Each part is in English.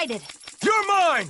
decided. You're mine!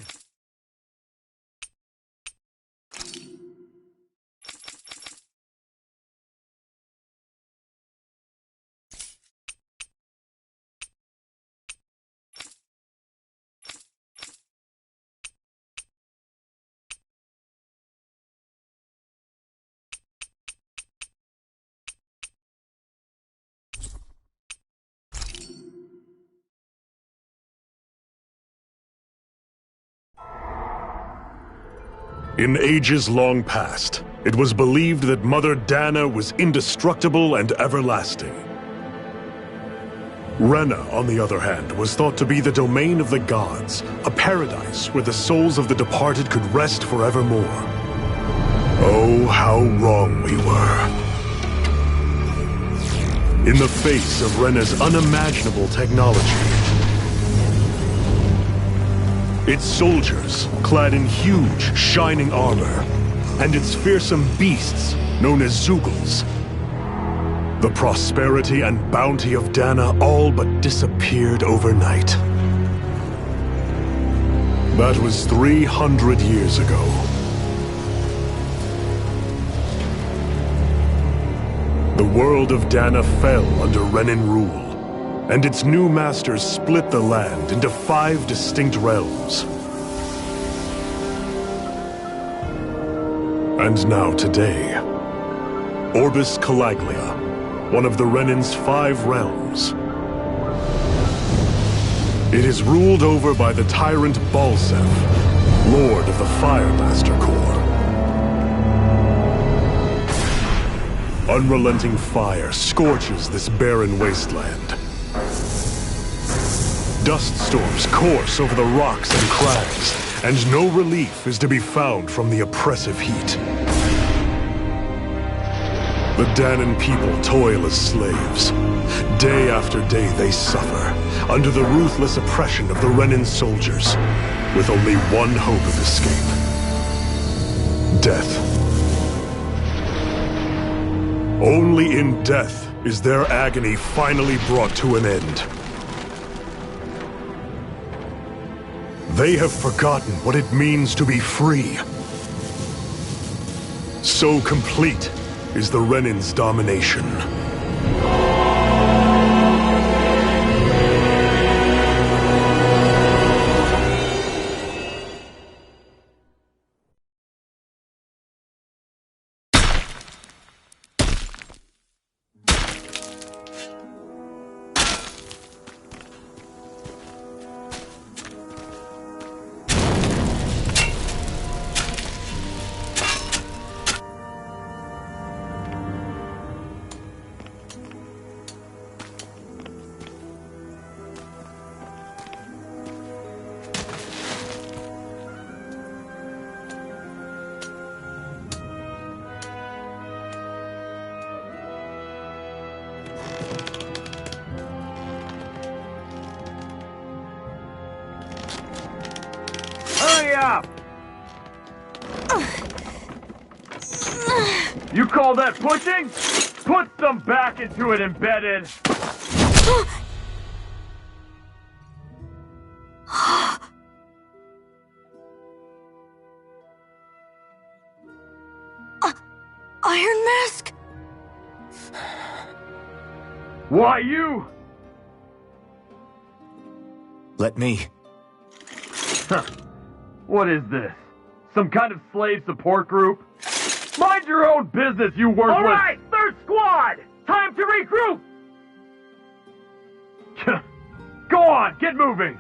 In ages long past, it was believed that Mother Dana was indestructible and everlasting. Rena, on the other hand, was thought to be the domain of the gods, a paradise where the souls of the departed could rest forevermore. Oh, how wrong we were. In the face of Rena's unimaginable technology, its soldiers, clad in huge, shining armor, and its fearsome beasts, known as Zeugles. The prosperity and bounty of Dana all but disappeared overnight. That was 300 years ago. The world of Dana fell under Renan rule, and its new masters split the land into 5 distinct realms. And now today, Orbis Calaglia, one of the Renan's 5 realms. It is ruled over by the tyrant Balseph, Lord of the Firemaster Corps. Unrelenting fire scorches this barren wasteland. Dust storms course over the rocks and crags, and no relief is to be found from the oppressive heat. The Danan people toil as slaves. Day after day they suffer, under the ruthless oppression of the Renan soldiers, with only one hope of escape. Death. Only in death is their agony finally brought to an end. They have forgotten what it means to be free. So complete is the Renan's domination. You call that pushing? Put some back into it, Embedded! Iron Mask? Why you? Let me. What is this? Some kind of slave support group? Mind your own business, you worthless— All right, third squad! Time to regroup! Go on, get moving!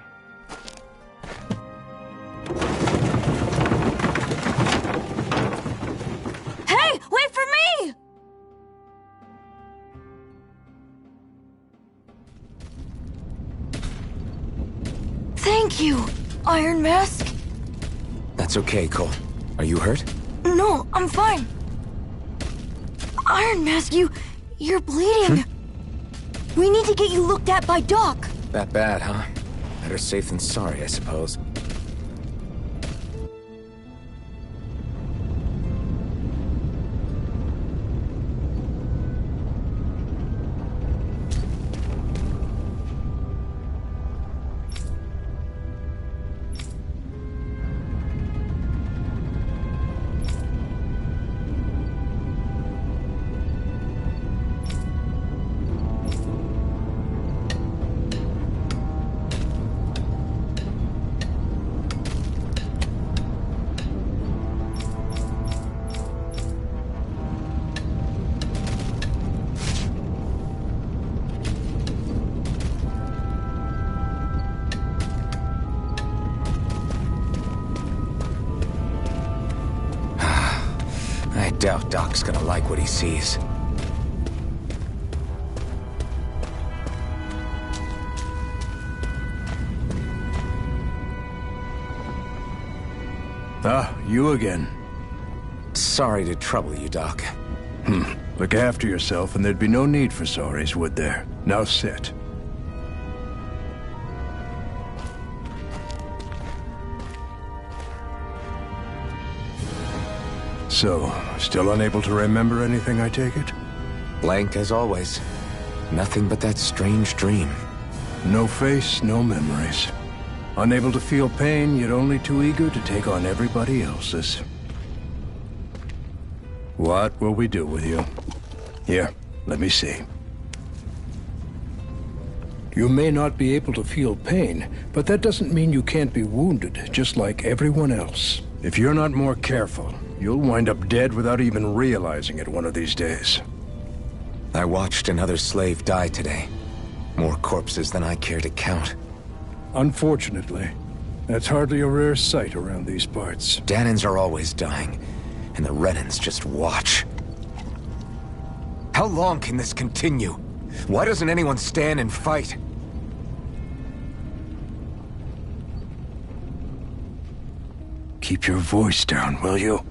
Hey, wait for me! Thank you, Iron Mask. That's okay, Cole. Are you hurt? No, I'm fine. Iron Mask, you're bleeding. We need to get you looked at by Doc. That bad, huh? Better safe than sorry, I suppose. doubt Doc's gonna like what he sees. Ah, you again. Sorry to trouble you, Doc. Look after yourself and there'd be no need for sorries, would there? Now sit. So, still unable to remember anything, I take it? Blank as always. Nothing but that strange dream. No face, no memories. Unable to feel pain, yet only too eager to take on everybody else's. What will we do with you? Here, let me see. You may not be able to feel pain, but that doesn't mean you can't be wounded, just like everyone else. If you're not more careful, you'll wind up dead without even realizing it one of these days. I watched another slave die today. More corpses than I care to count. Unfortunately, that's hardly a rare sight around these parts. Dahnans are always dying, and the Renans just watch. How long can this continue? Why doesn't anyone stand and fight? Keep your voice down, will you?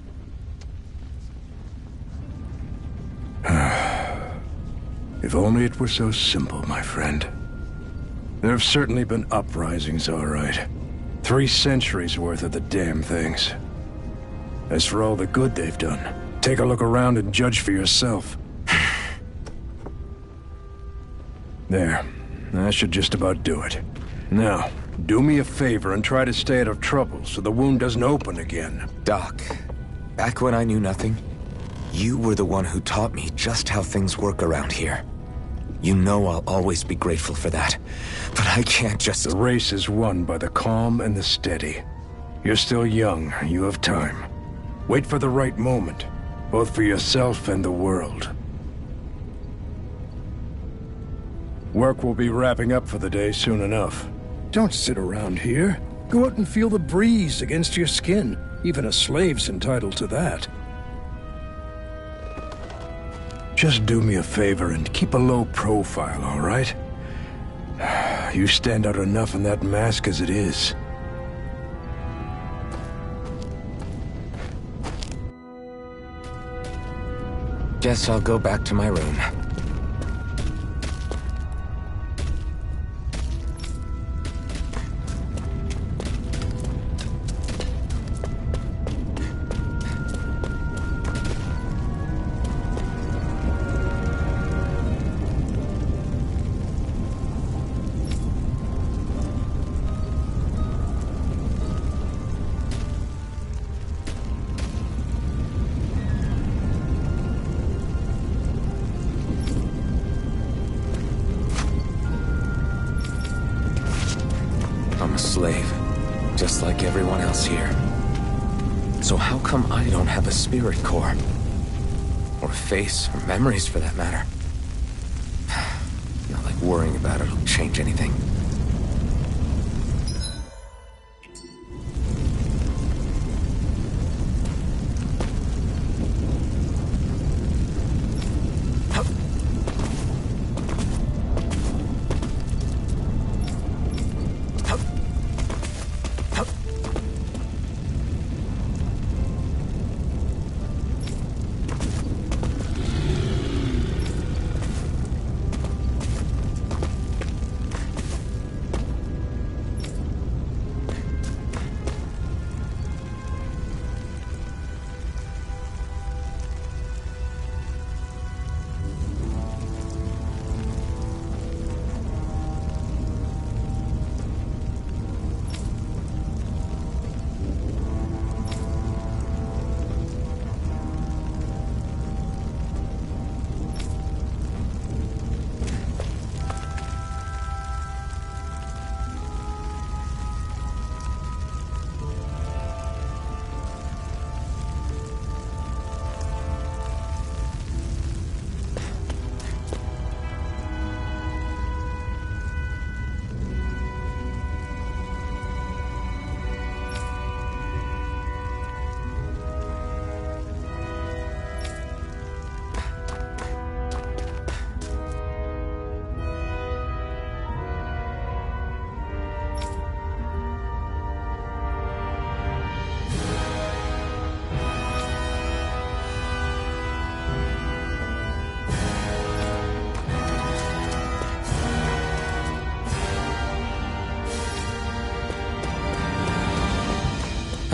If only it were so simple, my friend. There have certainly been uprisings, all right. 3 centuries worth of the damn things. As for all the good they've done, take a look around and judge for yourself. There. That should just about do it. Now, do me a favor and try to stay out of trouble so the wound doesn't open again. Doc, back when I knew nothing, you were the one who taught me just how things work around here. You know I'll always be grateful for that, but I can't just... The race is won by the calm and the steady. You're still young, you have time. Wait for the right moment, both for yourself and the world. Work will be wrapping up for the day soon enough. Don't sit around here. Go out and feel the breeze against your skin. Even a slave's entitled to that. Just do me a favor and keep a low profile, all right? You stand out enough in that mask as it is. Guess I'll go back to my room. I'm a slave, just like everyone else here. So how come I don't have a spirit core? Or a face, or memories for that matter? Not like worrying about it'll change anything.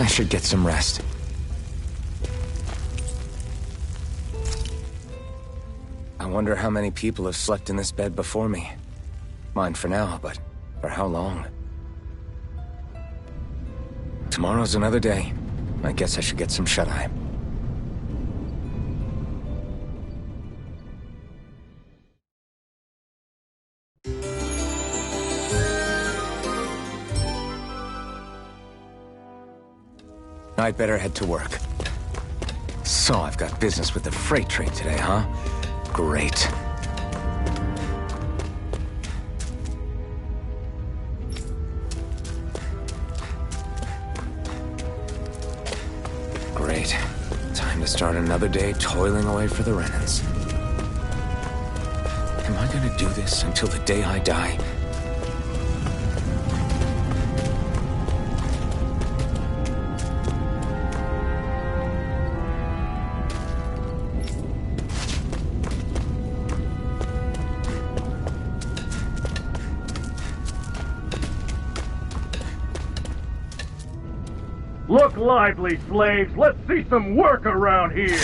I should get some rest. I wonder how many people have slept in this bed before me. Mine for now, but for how long? Tomorrow's another day. I guess I should get some shut-eye. I'd better head to work. So I've got business with the freight train today, huh? Great. Great. Time to start another day toiling away for the Renans. Am I gonna do this until the day I die? Look lively, slaves! Let's see some work around here!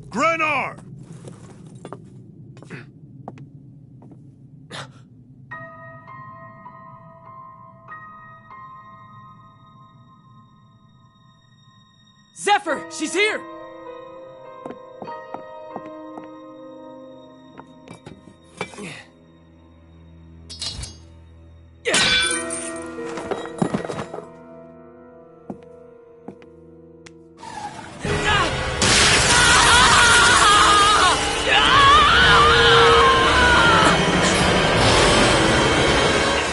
Grenar! Zephyr! She's here!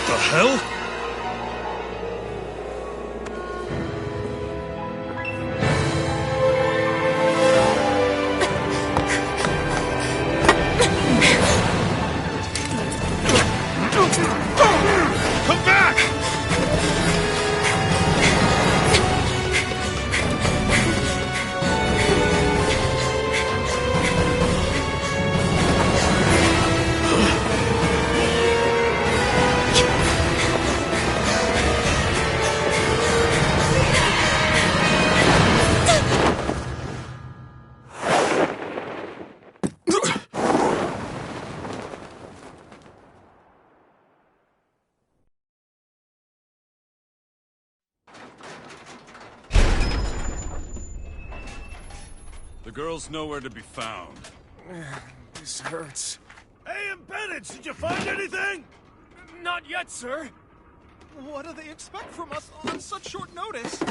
The hell? Come back! The girl's nowhere to be found. This hurts. Hey, Bennett, did you find anything? Not yet, sir. What do they expect from us on such short notice?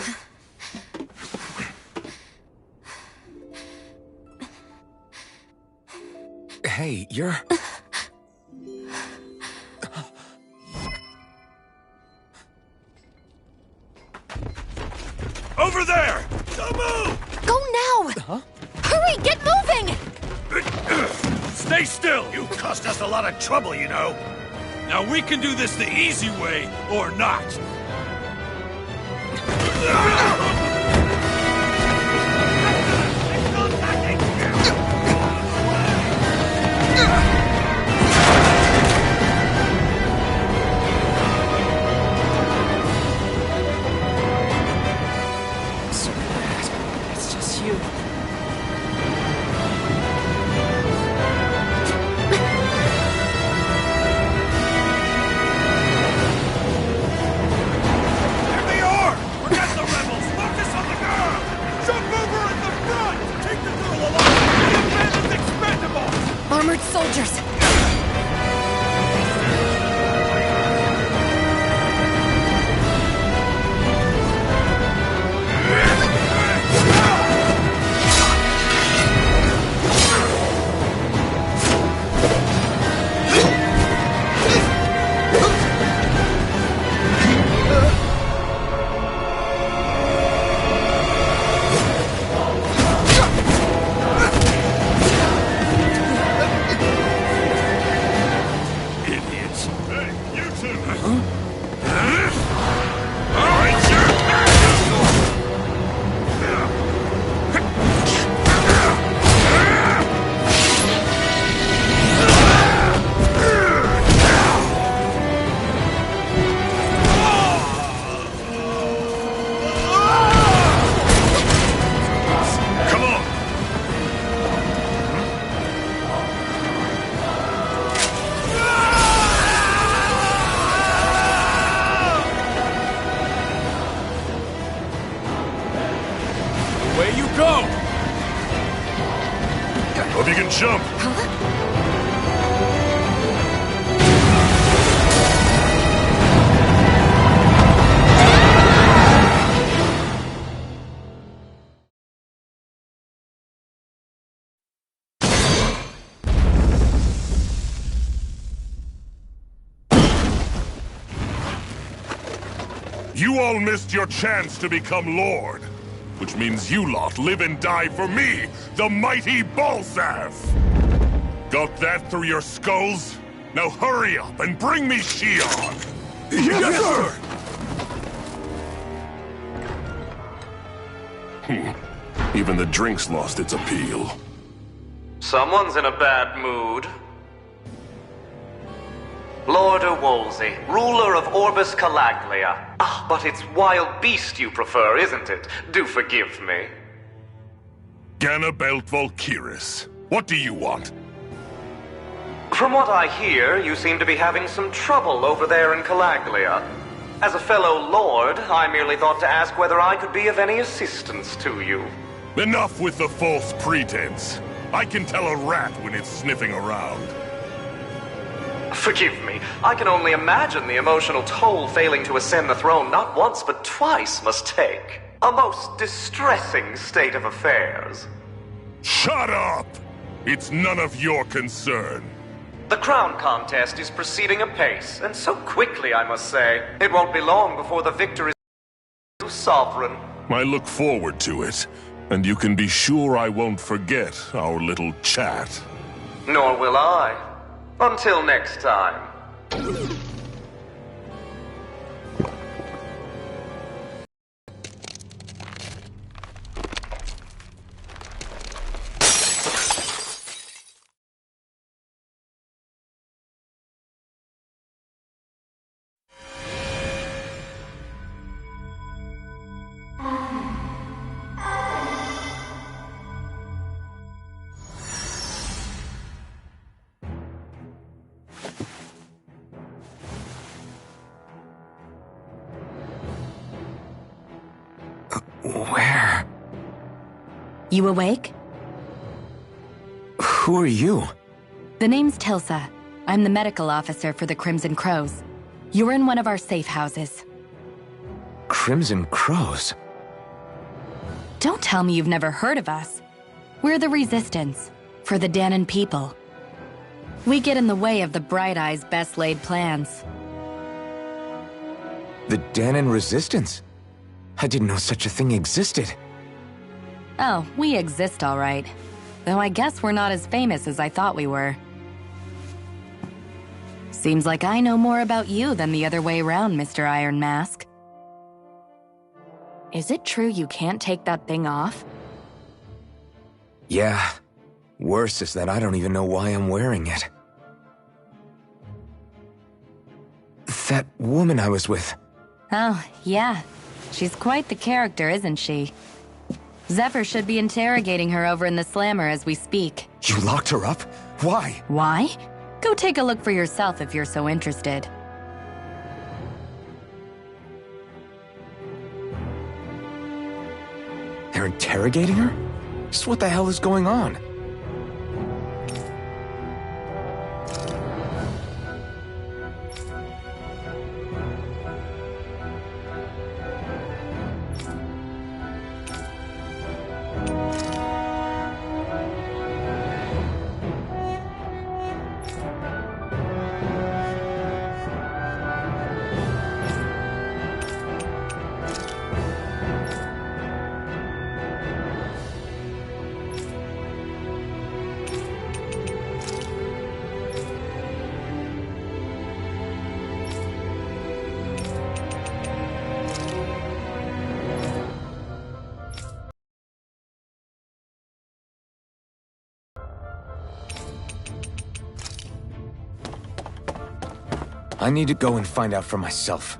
Hey, you're... Over there! Don't move! Go now! Huh? Hurry, get moving! Stay still! You cost us a lot of trouble, you know. Now we can do this the easy way, or not. It's just you. go! Hope you can jump. You all missed your chance to become Lord. Which means you lot live and die for me, the mighty Balzath! Got that through your skulls? Now hurry up and bring me Shion! Yes, sir! Even the drink's lost its appeal. Someone's in a bad mood. Lord Wolsey, ruler of Orbis Calaglia. Ah, but it's wild beast you prefer, isn't it? Do forgive me. Ganabelt Valkyris, what do you want? From what I hear, you seem to be having some trouble over there in Calaglia. As a fellow lord, I merely thought to ask whether I could be of any assistance to you. Enough with the false pretense. I can tell a rat when it's sniffing around. Forgive me, I can only imagine the emotional toll failing to ascend the throne not once but twice must take. A most distressing state of affairs. Shut up! It's none of your concern. The crown contest is proceeding apace, and so quickly, I must say. It won't be long before the victor is sovereign. I look forward to it, and you can be sure I won't forget our little chat. Nor will I. Until next time. Where? You awake? Who are you? The name's Tilsa. I'm the medical officer for the Crimson Crows. You're in one of our safe houses. Crimson Crows? Don't tell me you've never heard of us. We're the Resistance, for the Dahnan people. We get in the way of the Bright Eyes' best-laid plans. The Dahnan Resistance? I didn't know such a thing existed. Oh, we exist all right. Though I guess we're not as famous as I thought we were. Seems like I know more about you than the other way around, Mr. Iron Mask. Is it true you can't take that thing off? Yeah. Worse is that I don't even know why I'm wearing it. That woman I was with. Oh, yeah. She's quite the character, isn't she? Zephyr should be interrogating her over in the Slammer as we speak. You locked her up? Why? Why? Go take a look for yourself if you're so interested. They're interrogating her? Just what the hell is going on? I need to go and find out for myself.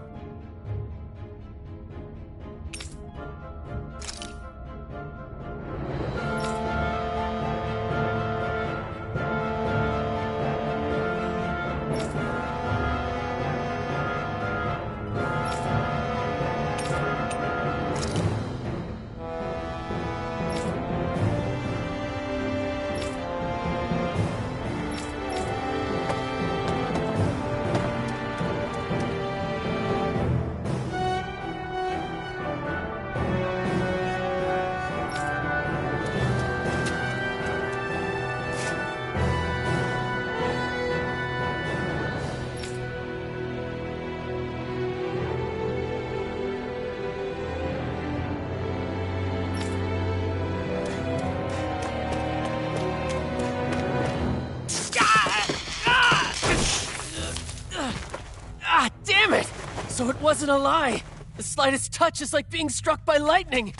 wasn't a lie. The slightest touch is like being struck by lightning.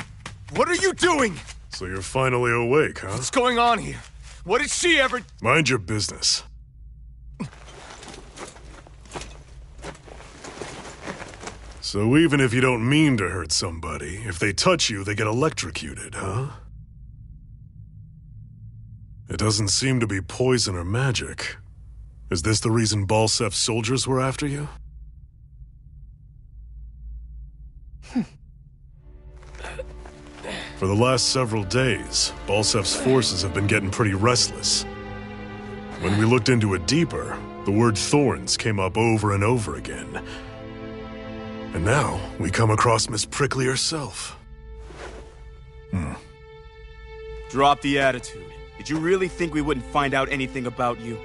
What are you doing? So you're finally awake, huh? What's going on here? What did she ever... Mind your business. So even if you don't mean to hurt somebody, if they touch you, they get electrocuted, huh? It doesn't seem to be poison or magic. Is this the reason Balsef's soldiers were after you? For the last several days, Balsef's forces have been getting pretty restless. When we looked into it deeper, the word thorns came up over and over again. And now, we come across Miss Prickly herself. Drop the attitude. Did you really think we wouldn't find out anything about you?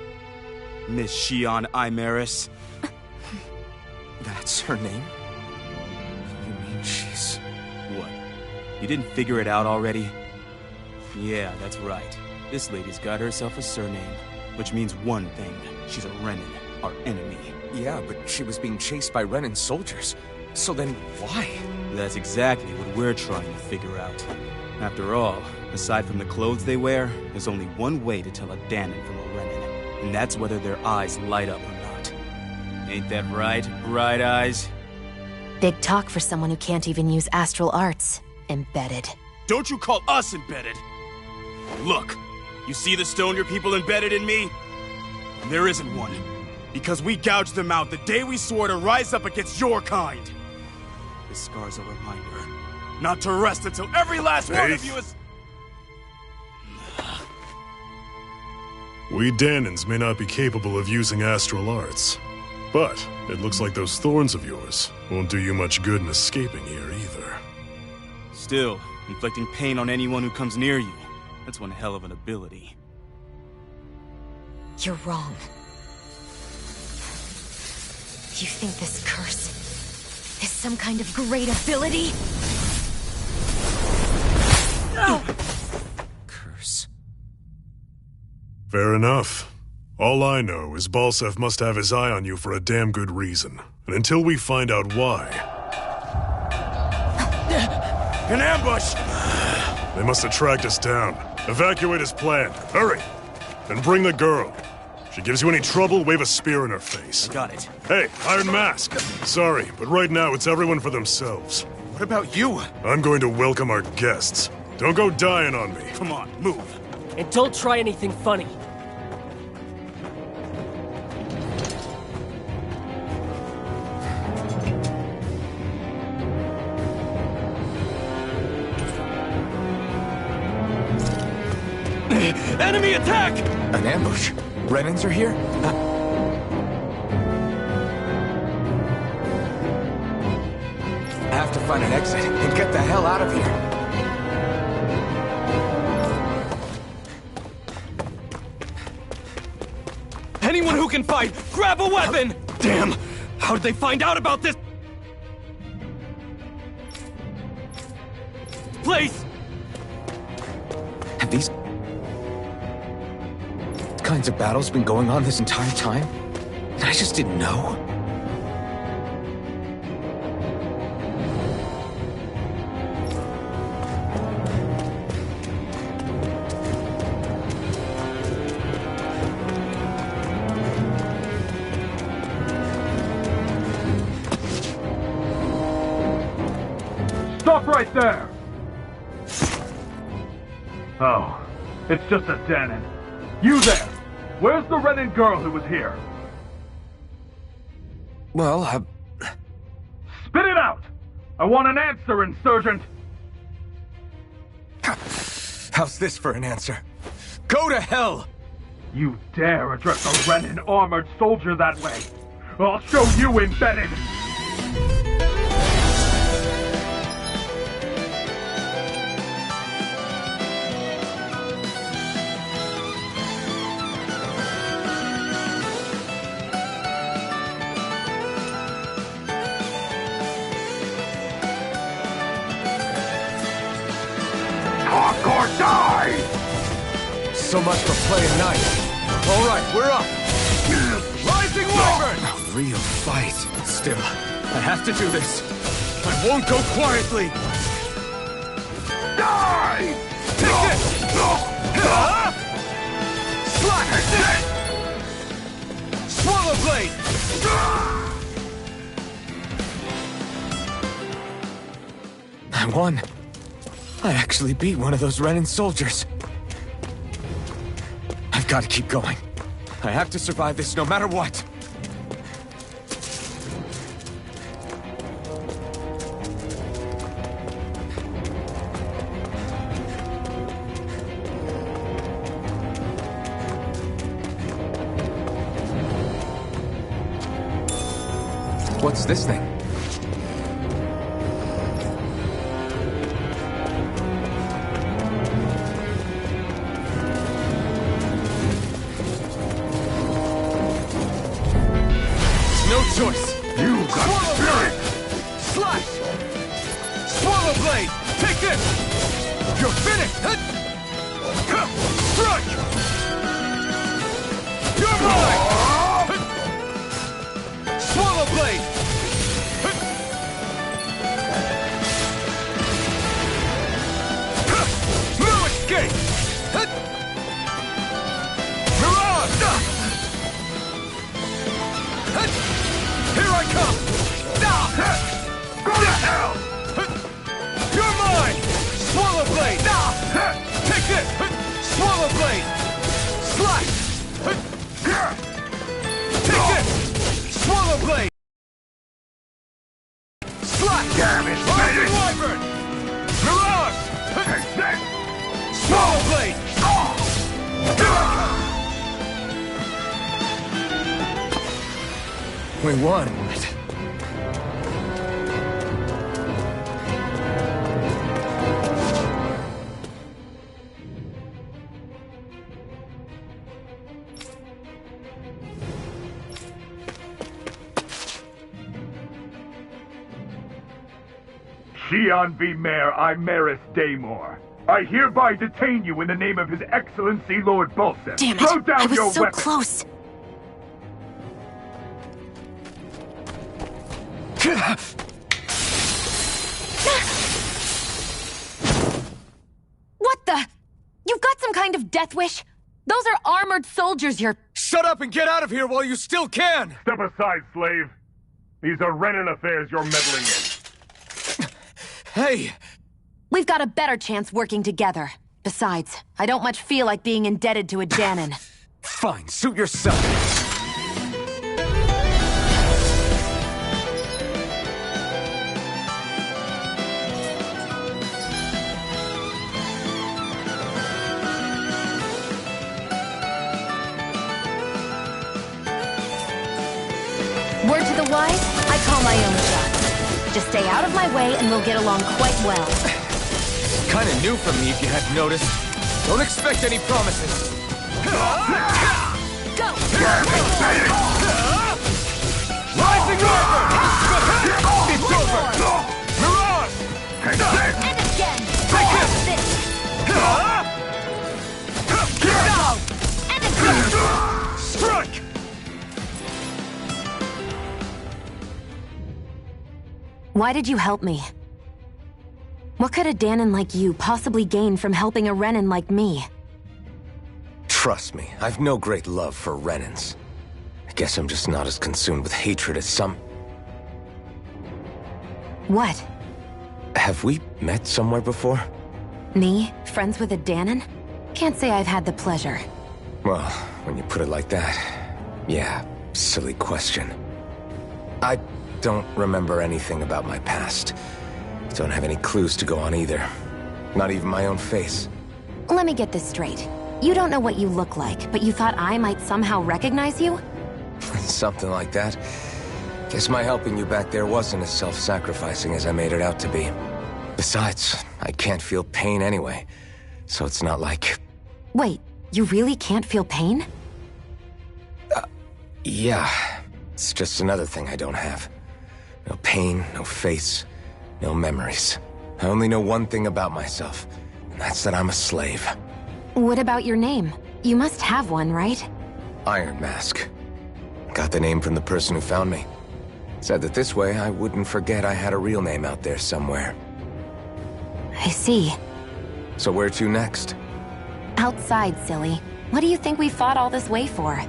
Miss Shion Imaris? That's her name? You mean she's... What? You didn't figure it out already? Yeah, that's right. This lady's got herself a surname, which means one thing. She's a Renan, our enemy. Yeah, but she was being chased by Renan soldiers. So then, why? That's exactly what we're trying to figure out. After all, aside from the clothes they wear, there's only one way to tell a Danon from a Renan, and that's whether their eyes light up or not. Ain't that right, Bright Eyes? Big talk for someone who can't even use astral arts. Embedded. Don't you call us embedded! Look, you see the stone your people embedded in me? There isn't one. Because we gouged them out the day we swore to rise up against your kind. This scar's a reminder, not to rest until every last one of you is... We Danons may not be capable of using astral arts, but it looks like those thorns of yours won't do you much good in escaping here either. Still, inflicting pain on anyone who comes near you, that's one hell of an ability. You're wrong. You think this curse is some kind of great ability? No! Curse. Fair enough. All I know is Balsef must have his eye on you for a damn good reason. And until we find out why... An ambush! They must have tracked us down. Evacuate as planned. Hurry! And bring the girl. If she gives you any trouble, wave a spear in her face. Got it. Hey, Iron Mask! Sorry, but right now it's everyone for themselves. What about you? I'm going to welcome our guests. Don't go dying on me. Come on, move. And don't try anything funny. Enemy attack! An ambush? Renans are here? I have to find an exit and get the hell out of here. Anyone who can fight, grab a weapon! Damn! How did they find out about this place? Have these kinds of battles been going on this entire time? And I just didn't know? Stop right there! Oh, it's just a Danon. You there! Where's the Renan girl who was here? Well, Spit it out! I want an answer, Insurgent! how's this for an answer? Go to hell! You dare address a Renan armored soldier that way? I'll show you, Embedded! Or die! So much for playing nice. All right, we're up. Rising Wyvern! A real fight. Still, I have to do this. I won't go quietly. Die! Take this! Slash! Swallow blade! I won. I actually beat one of those Renan soldiers. I've got to keep going. I have to survive this no matter what. What's this thing? No choice. You got spirit! Slash! Swallow blade! Take this! You're finished! Strike! You're mine! Swallow blade! No escape! Mirage! Here I come! Go to hell! You're mine! Swallow blade! Take this! Swallow blade! Slash! Take this! Swallow blade! Slash! Damn it, Rising Wyvern! Mirage! Swallow blade! We won. Xi'an V. Mayor Imaris Daymore. I hereby detain you in the name of His Excellency Lord Bulseth. Damn it! Throw down I was your so weapon. close. What the? You've got some kind of death wish? Those are armored soldiers you're... Shut up and get out of here while you still can! Step aside, slave. These are Renan affairs you're meddling in. Hey! We've got a better chance working together. Besides, I don't much feel like being indebted to a Danon. Fine, suit yourself. Word to the wise, I call my own shot. Just stay out of my way and we'll get along quite well. Kinda new for me if you hadn't noticed. Don't expect any promises. Go! Rising Wyvern! It's over! Mirage! And again! Take This! And again! Strike! Why did you help me? What could a Danon like you possibly gain from helping a Renan like me? Trust me, I've no great love for Renans. I guess I'm just not as consumed with hatred as some... What? Have we met somewhere before? Me? Friends with a Danon? Can't say I've had the pleasure. Well, when you put it like that, yeah, silly question. I don't remember anything about my past. Don't have any clues to go on either. Not even my own face. Let me get this straight. You don't know what you look like, but you thought I might somehow recognize you? Something like that. Guess my helping you back there wasn't as self-sacrificing as I made it out to be. Besides, I can't feel pain anyway, so it's not like... Wait, you really can't feel pain? Yeah. It's just another thing I don't have. No pain, no face, no memories. I only know one thing about myself, and that's that I'm a slave. What about your name? You must have one, right? Iron Mask. Got the name from the person who found me. Said that this way I wouldn't forget I had a real name out there somewhere. I see. So where to next? Outside, silly. What do you think we fought all this way for?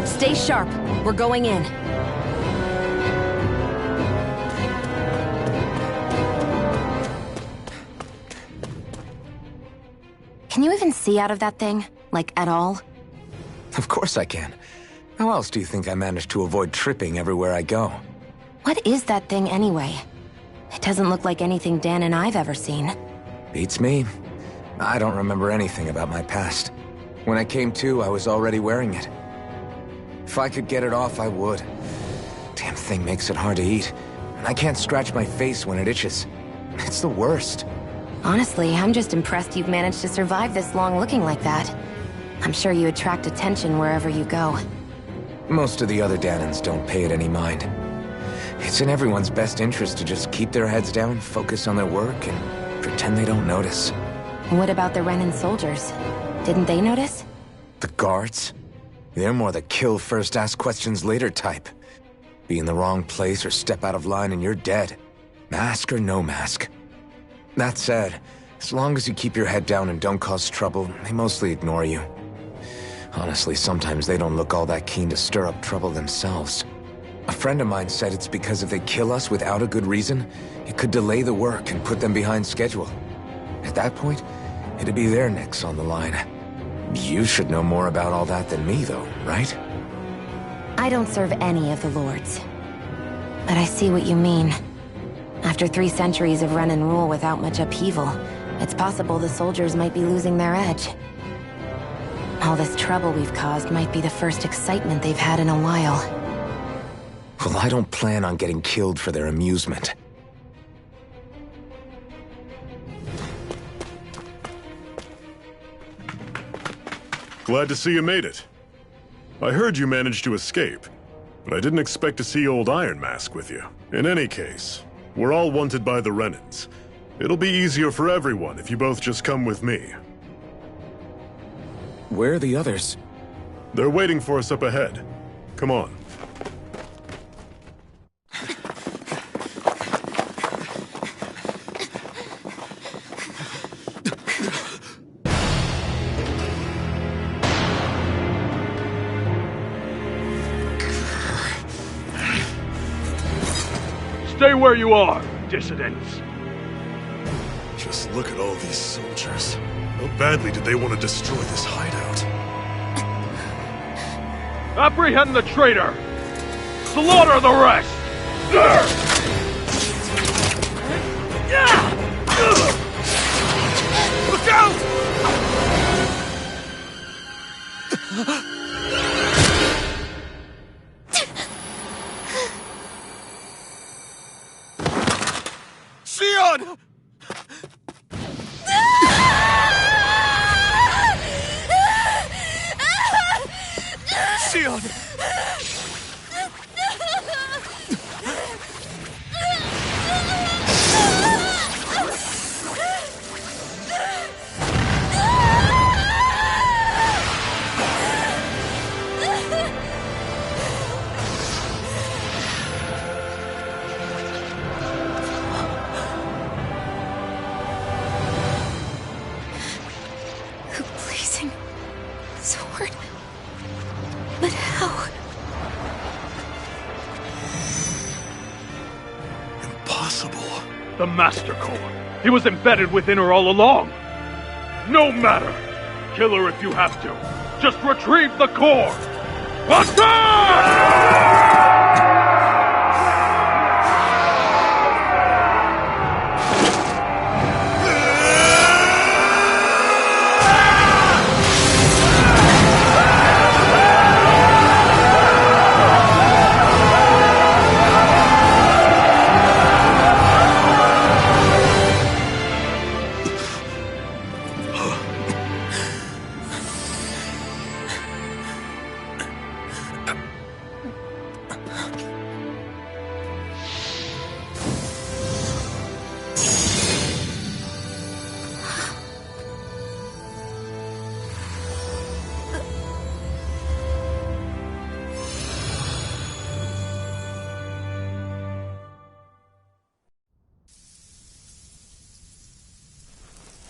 Stay sharp. We're going in. Can you even see out of that thing? Like, at all? Of course I can. How else do you think I managed to avoid tripping everywhere I go? What is that thing anyway? It doesn't look like anything Dan and I've ever seen. Beats me. I don't remember anything about my past. When I came to, I was already wearing it. If I could get it off, I would. Damn thing makes it hard to eat. And I can't scratch my face when it itches. It's the worst. Honestly, I'm just impressed you've managed to survive this long looking like that. I'm sure you attract attention wherever you go. Most of the other Danans don't pay it any mind. It's in everyone's best interest to just keep their heads down, focus on their work, and pretend they don't notice. What about the Renan soldiers? Didn't they notice? The guards? They're more the kill first, ask questions later type. Be in the wrong place or step out of line and you're dead. Mask or no mask. That said, as long as you keep your head down and don't cause trouble, they mostly ignore you. Honestly, sometimes they don't look all that keen to stir up trouble themselves. A friend of mine said it's because if they kill us without a good reason, it could delay the work and put them behind schedule. At that point, it'd be their necks on the line. You should know more about all that than me, though, right? I don't serve any of the lords. But I see what you mean. After 3 centuries of run and rule without much upheaval, it's possible the soldiers might be losing their edge. All this trouble we've caused might be the first excitement they've had in a while. Well, I don't plan on getting killed for their amusement. Glad to see you made it. I heard you managed to escape, but I didn't expect to see old Iron Mask with you. In any case, we're all wanted by the Renans. It'll be easier for everyone if you both just come with me. Where are the others? They're waiting for us up ahead. Come on. Stay where you are, dissidents. Just look at all these soldiers. How badly did they want to destroy this hideout? Apprehend the traitor! Slaughter the rest! Look out! Sion! Sion! The blazing sword. But how? Impossible. The Master Core. He was embedded within her all along. No matter. Kill her if you have to. Just retrieve the core. Attack!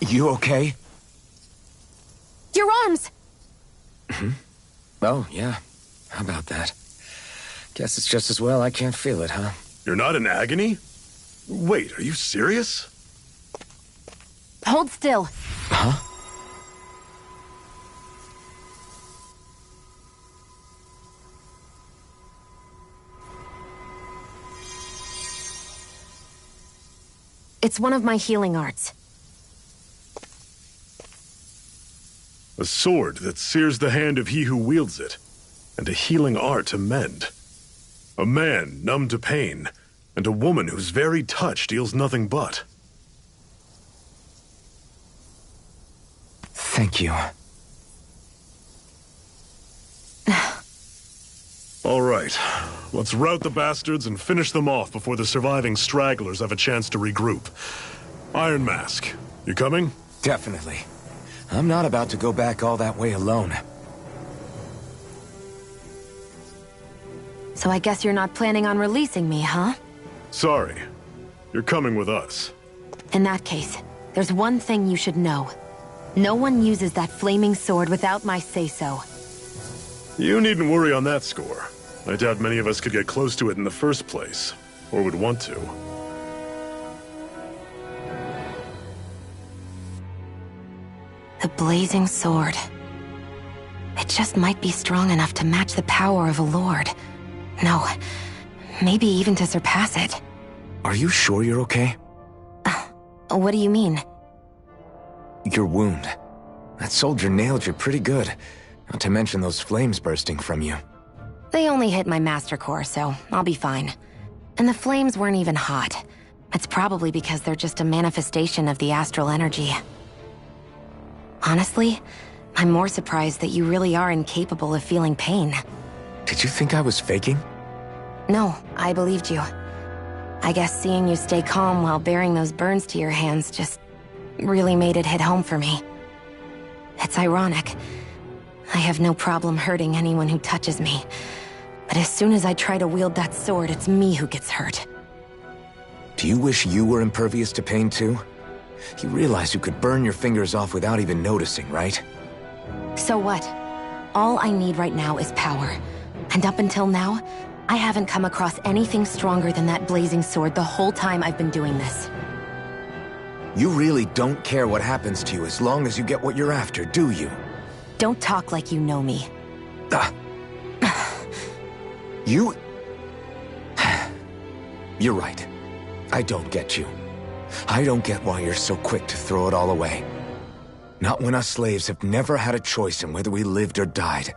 You okay? Your arms! Oh, yeah. How about that? Guess it's just as well I can't feel it, huh? You're not in agony? Wait, are you serious? Hold still. Huh? It's one of my healing arts. A sword that sears the hand of he who wields it, and a healing art to mend. A man numb to pain, and a woman whose very touch deals nothing but. Thank you. All right, let's rout the bastards and finish them off before the surviving stragglers have a chance to regroup. Iron Mask, you coming? Definitely. I'm not about to go back all that way alone. So I guess you're not planning on releasing me, huh? Sorry. You're coming with us. In that case, there's one thing you should know. No one uses that flaming sword without my say-so. You needn't worry on that score. I doubt many of us could get close to it in the first place, or would want to. The blazing sword. It just might be strong enough to match the power of a lord. No, maybe even to surpass it. Are you sure you're okay? What do you mean? Your wound. That soldier nailed you pretty good. Not to mention those flames bursting from you. They only hit my master core, so I'll be fine. And the flames weren't even hot. It's probably because they're just a manifestation of the astral energy. Honestly, I'm more surprised that you really are incapable of feeling pain. Did you think I was faking? No, I believed you. I guess seeing you stay calm while bearing those burns to your hands just really made it hit home for me. It's ironic. I have no problem hurting anyone who touches me. But as soon as I try to wield that sword, it's me who gets hurt. Do you wish you were impervious to pain too? You realize you could burn your fingers off without even noticing, right? So what? All I need right now is power. And up until now, I haven't come across anything stronger than that blazing sword the whole time I've been doing this. You really don't care what happens to you as long as you get what you're after, do you? Don't talk like you know me. You... You're right. I don't get you. I don't get why you're so quick to throw it all away. Not when us slaves have never had a choice in whether we lived or died.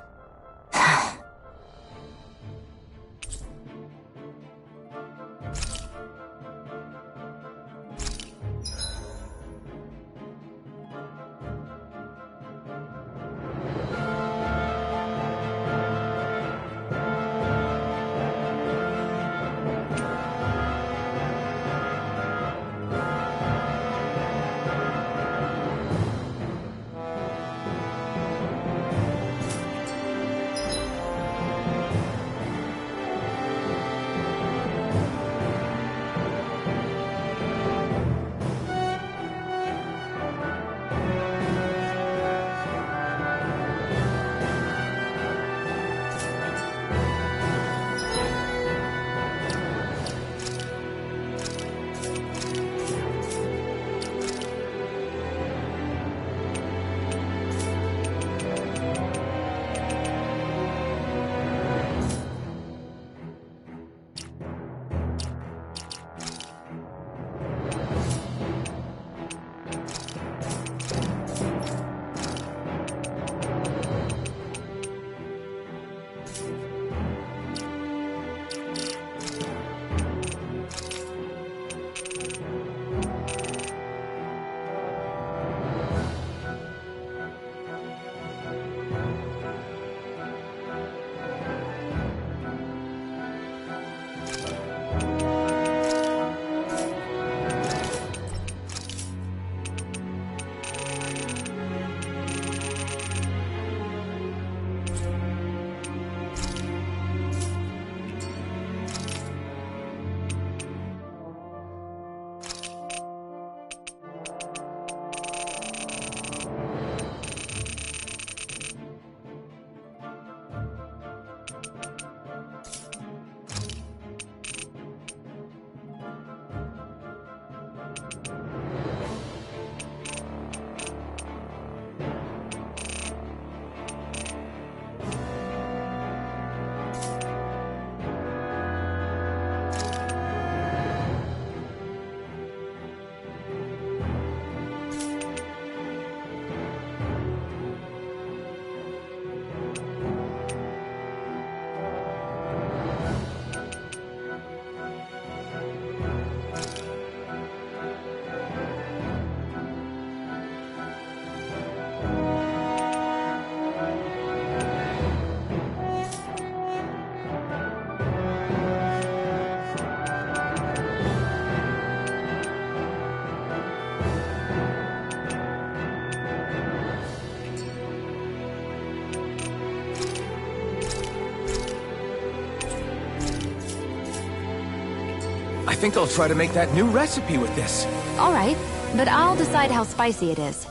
I think I'll try to make that new recipe with this. All right, but I'll decide how spicy it is.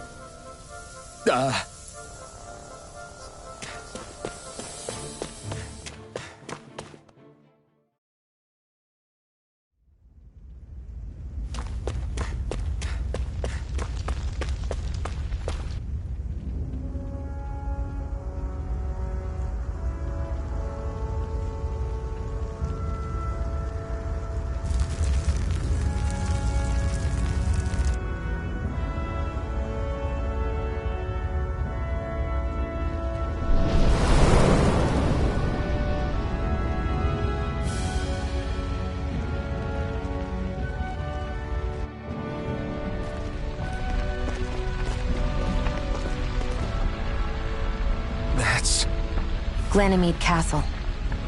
Glanimede Castle,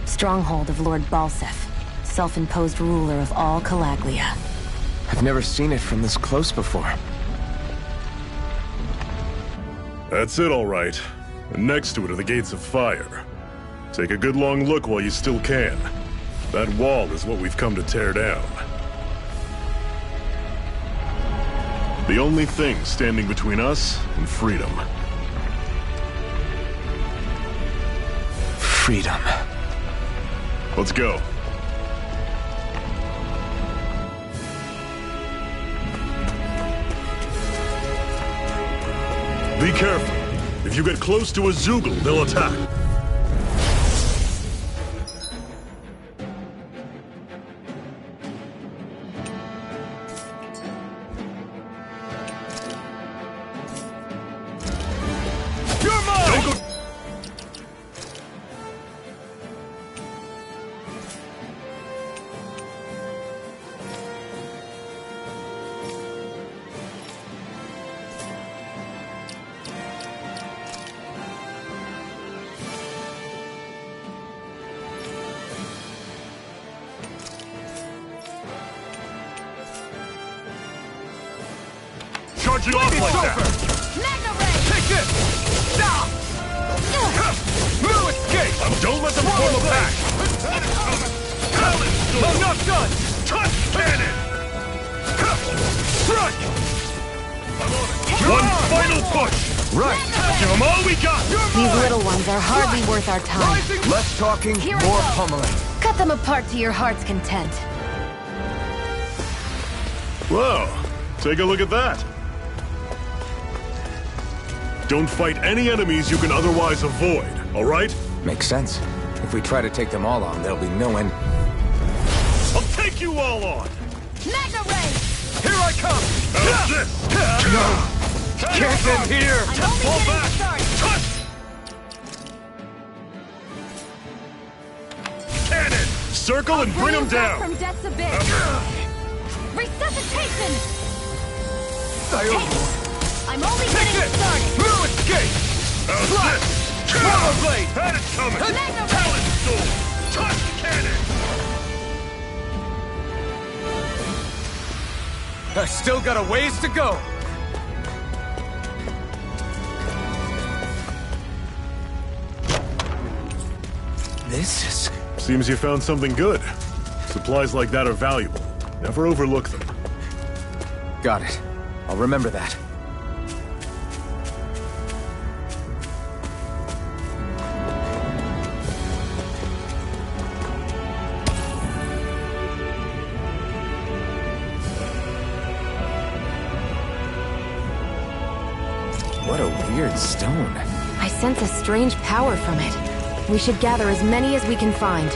stronghold of Lord Balseph, self-imposed ruler of all Calaglia. I've never seen it from this close before. That's it, all right. And next to it are the Gates of Fire. Take a good long look while you still can. That wall is what we've come to tear down. The only thing standing between us and freedom. Freedom. Let's go. Be careful. If you get close to a Zeugle, they'll attack. Charging off like that! Magna Ray! Take this! Stop! No escape! Don't let them form a pack! I'm not done! Touch cannon! Strike! One final push! Right! Give them all we got! These little ones are hardly worth our time. Less talking, more pummeling. Cut them apart to your heart's content. Whoa, take a look at that. Don't fight any enemies you can otherwise avoid, all right? Makes sense. If we try to take them all on, there'll be no end. I'll take you all on! Magna Ray! Here I come! How's this? No! Can't end here! I'm only Fall getting back! started! Touch! Cannon! Circle and bring them down! From death's abyss! Resuscitation! I'm only getting started! No escape! How's this? Power blade! Had it coming! Magna Talon sword! Touch cannon! I've still got a ways to go. This is... Seems you found something good. Supplies like that are valuable. Never overlook them. Got it. I'll remember that. What a weird stone. I sense a strange power from it. We should gather as many as we can find.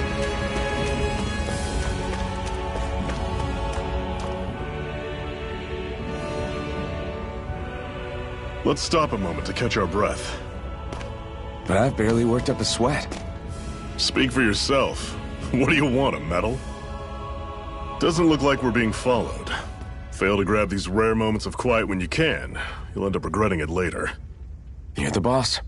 Let's stop a moment to catch our breath. But I've barely worked up a sweat. Speak for yourself. What do you want, a medal? Doesn't look like we're being followed. Fail to grab these rare moments of quiet when you can, you'll end up regretting it later. You're the boss.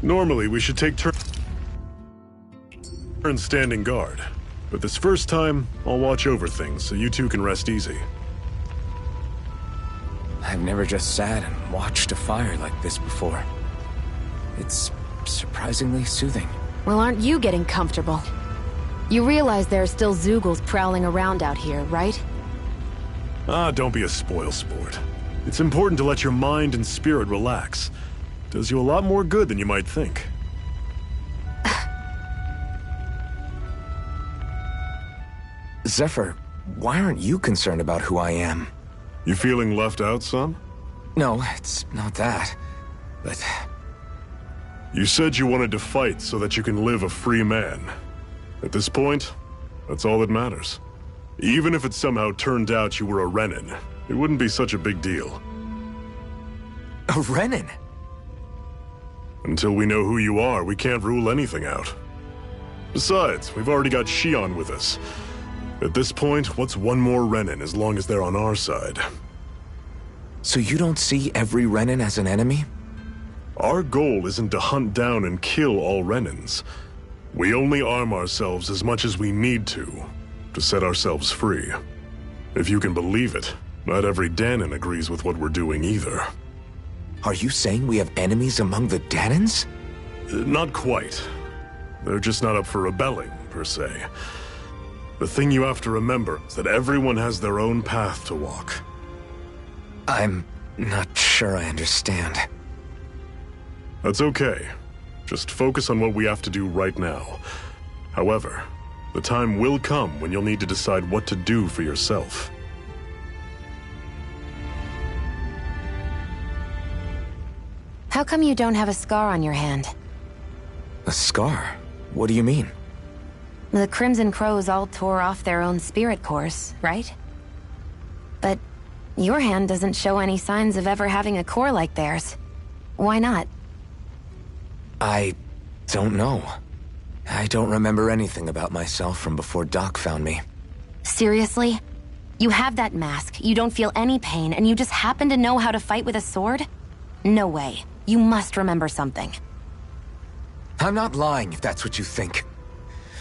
Normally, we should take turns. And standing guard. But this first time, I'll watch over things so you two can rest easy. I've never just sat and watched a fire like this before. It's surprisingly soothing. Well, aren't you getting comfortable? You realize there are still Zeugles prowling around out here, right? Ah, don't be a spoil sport. It's important to let your mind and spirit relax. Does you a lot more good than you might think. Zephyr, why aren't you concerned about who I am? You feeling left out, son? No, it's not that. But... You said you wanted to fight so that you can live a free man. At this point, that's all that matters. Even if it somehow turned out you were a Renin, it wouldn't be such a big deal. A Renin? Until we know who you are, we can't rule anything out. Besides, we've already got Shion with us. At this point, what's one more Renin as long as they're on our side? So you don't see every Renin as an enemy? Our goal isn't to hunt down and kill all Renins. We only arm ourselves as much as we need to set ourselves free. If you can believe it, not every Dahnan agrees with what we're doing either. Are you saying we have enemies among the Dahnans? Not quite. They're just not up for rebelling, per se. The thing you have to remember is that everyone has their own path to walk. I'm not sure I understand. That's okay. Just focus on what we have to do right now. However, the time will come when you'll need to decide what to do for yourself. How come you don't have a scar on your hand? A scar? What do you mean? The Crimson Crows all tore off their own spirit cores, right? But your hand doesn't show any signs of ever having a core like theirs. Why not? I don't know. I don't remember anything about myself from before Doc found me. Seriously? You have that mask, you don't feel any pain, and you just happen to know how to fight with a sword? No way. You must remember something. I'm not lying if that's what you think.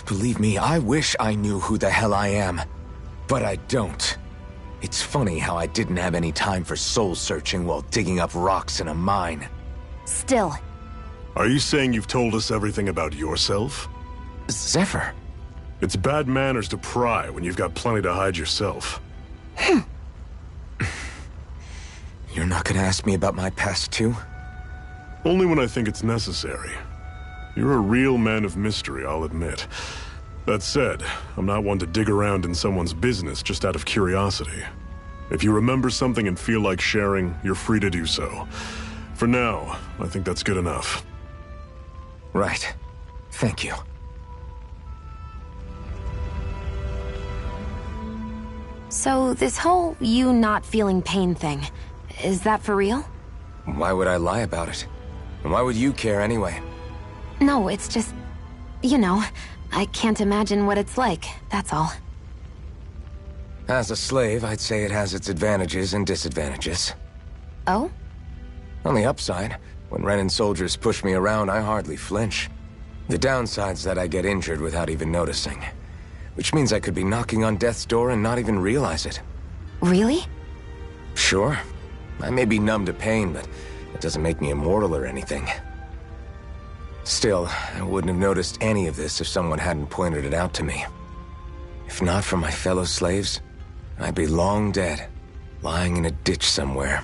Believe me, I wish I knew who the hell I am. But I don't. It's funny how I didn't have any time for soul searching while digging up rocks in a mine. Still. Are you saying you've told us everything about yourself? Zephyr. It's bad manners to pry when you've got plenty to hide yourself. You're not gonna ask me about my past too? Only when I think it's necessary. You're a real man of mystery, I'll admit. That said, I'm not one to dig around in someone's business just out of curiosity. If you remember something and feel like sharing, you're free to do so. For now, I think that's good enough. Right. Thank you. So, this whole you not feeling pain thing, is that for real? Why would I lie about it? And why would you care anyway? No, it's just... You know, I can't imagine what it's like, that's all. As a slave, I'd say it has its advantages and disadvantages. Oh? On the upside, when Renin soldiers push me around, I hardly flinch. The downside's that I get injured without even noticing. Which means I could be knocking on death's door and not even realize it. Really? Sure. I may be numb to pain, but it doesn't make me immortal or anything. Still, I wouldn't have noticed any of this if someone hadn't pointed it out to me. If not for my fellow slaves, I'd be long dead, lying in a ditch somewhere.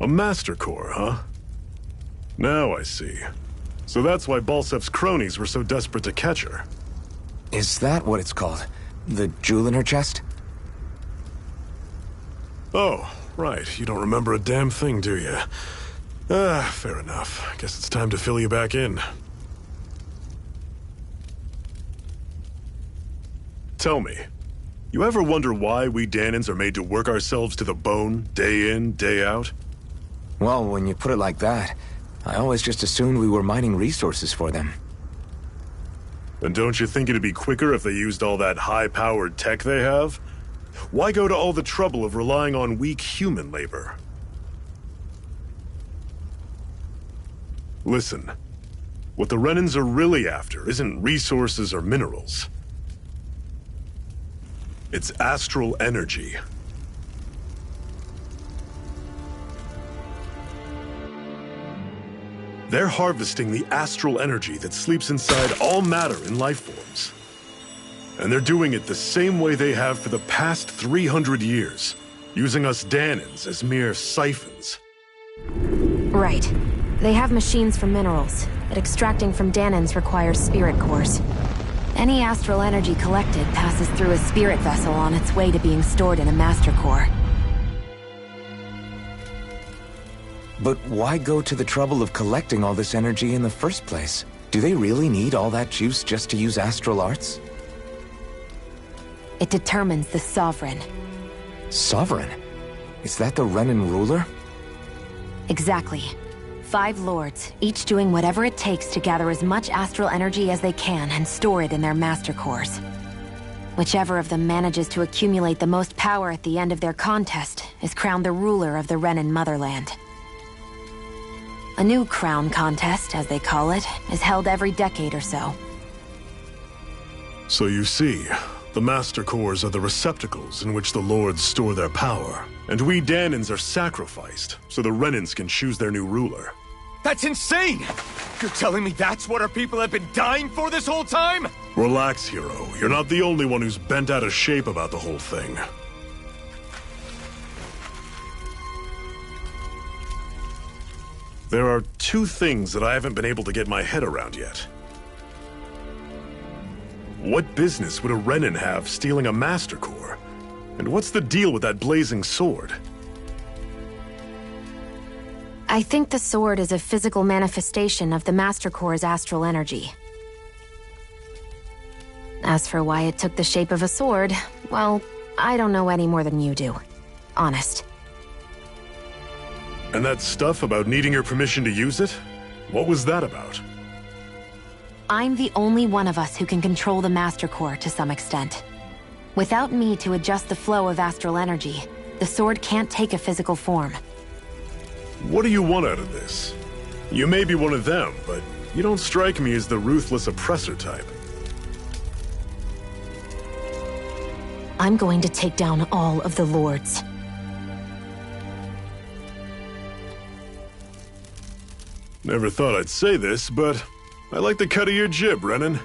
A Master Core, huh? Now I see. So that's why Balsef's cronies were so desperate to catch her. Is that what it's called? The jewel in her chest? Oh, right. You don't remember a damn thing, do you? Fair enough. Guess it's time to fill you back in. Tell me, you ever wonder why we Dahnans are made to work ourselves to the bone, day in, day out? Well, when you put it like that, I always just assumed we were mining resources for them. And don't you think it'd be quicker if they used all that high-powered tech they have? Why go to all the trouble of relying on weak human labor? Listen, what the Renans are really after isn't resources or minerals. It's astral energy. They're harvesting the astral energy that sleeps inside all matter in life forms. And they're doing it the same way they have for the past 300 years, using us Dahnans as mere siphons. Right. They have machines for minerals, but extracting from Dahnans requires spirit cores. Any astral energy collected passes through a spirit vessel on its way to being stored in a master core. But why go to the trouble of collecting all this energy in the first place? Do they really need all that juice just to use astral arts? It determines the Sovereign. Sovereign? Is that the Renan ruler? Exactly. 5 lords, each doing whatever it takes to gather as much astral energy as they can and store it in their master cores. Whichever of them manages to accumulate the most power at the end of their contest is crowned the ruler of the Renan motherland. A new crown contest, as they call it, is held every decade or so. So you see, the master cores are the receptacles in which the lords store their power. And we Dahnans are sacrificed, so the Renans can choose their new ruler. That's insane! You're telling me that's what our people have been dying for this whole time? Relax, hero. You're not the only one who's bent out of shape about the whole thing. There are 2 things that I haven't been able to get my head around yet. What business would a Renan have stealing a master core? And what's the deal with that blazing sword? I think the sword is a physical manifestation of the Master Core's astral energy. As for why it took the shape of a sword, well, I don't know any more than you do. Honest. And that stuff about needing your permission to use it? What was that about? I'm the only one of us who can control the Master Core to some extent. Without me to adjust the flow of astral energy, the sword can't take a physical form. What do you want out of this? You may be one of them, but you don't strike me as the ruthless oppressor type. I'm going to take down all of the lords. Never thought I'd say this, but I like the cut of your jib, Renan.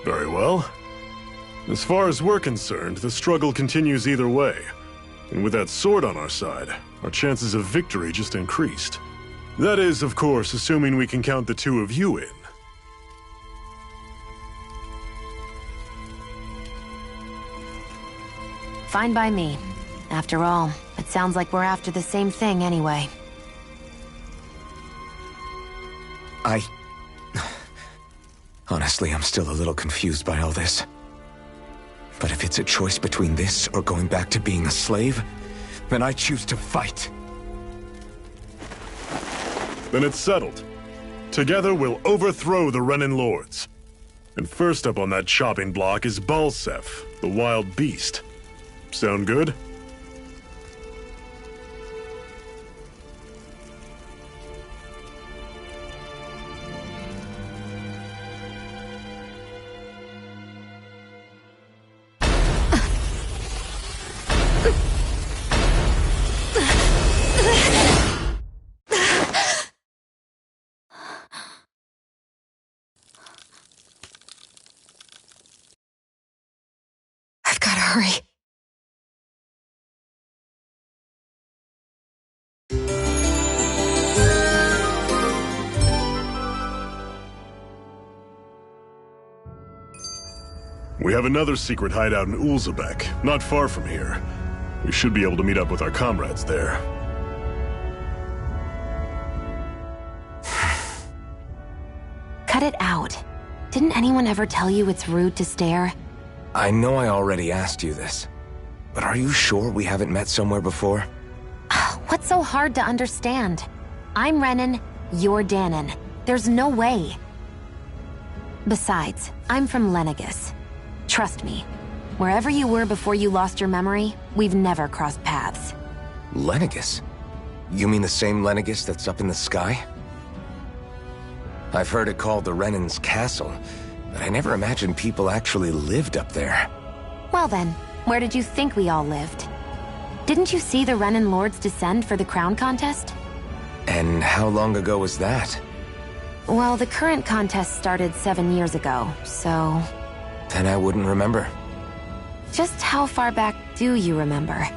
Very well. As far as we're concerned, the struggle continues either way. And with that sword on our side, our chances of victory just increased. That is, of course, assuming we can count the 2 of you in. Fine by me. After all, it sounds like we're after the same thing anyway. Honestly, I'm still a little confused by all this. But if it's a choice between this or going back to being a slave, then I choose to fight. Then it's settled. Together we'll overthrow the Renan lords. And first up on that chopping block is Balseph, the wild beast. Sound good? Hurry. We have another secret hideout in Ulzebek, not far from here. We should be able to meet up with our comrades there. Cut it out. Didn't anyone ever tell you it's rude to stare? I know I already asked you this, but are you sure we haven't met somewhere before? What's so hard to understand? I'm Renan, you're Danon. There's no way. Besides, I'm from Lenegis. Trust me, wherever you were before you lost your memory, we've never crossed paths. Lenegis? You mean the same Lenegis that's up in the sky? I've heard it called the Renan's Castle, but I never imagined people actually lived up there. Well then, where did you think we all lived? Didn't you see the Renan Lords descend for the crown contest? And how long ago was that? Well, the current contest started 7 years ago, so... Then I wouldn't remember. Just how far back do you remember?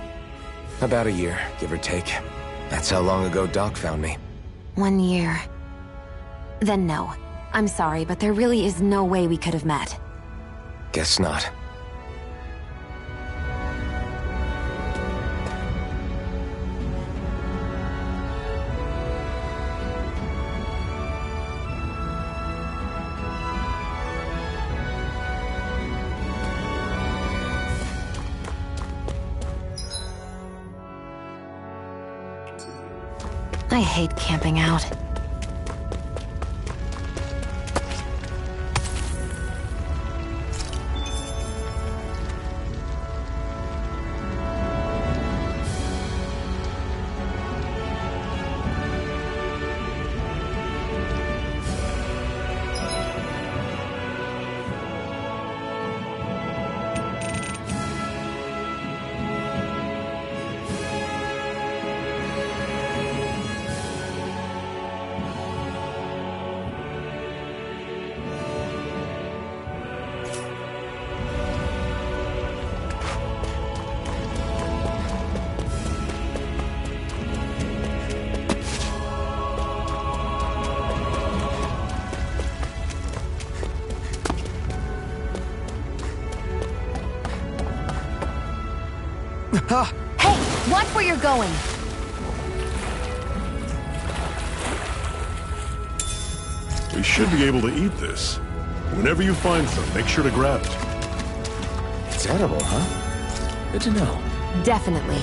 About a year, give or take. That's how long ago Doc found me. 1 year. Then no. I'm sorry, but there really is no way we could have met. Guess not. I hate camping out. Hey, watch where you're going! We should be able to eat this. Whenever you find some, make sure to grab it. It's edible, huh? Good to know. Definitely.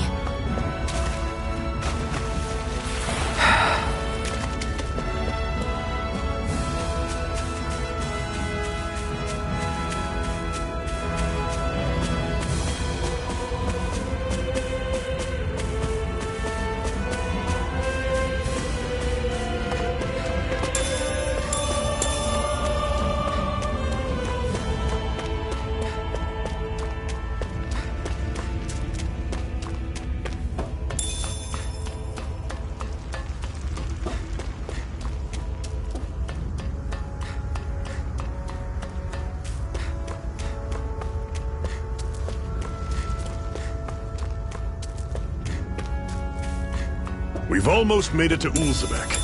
We've almost made it to Ulzebek.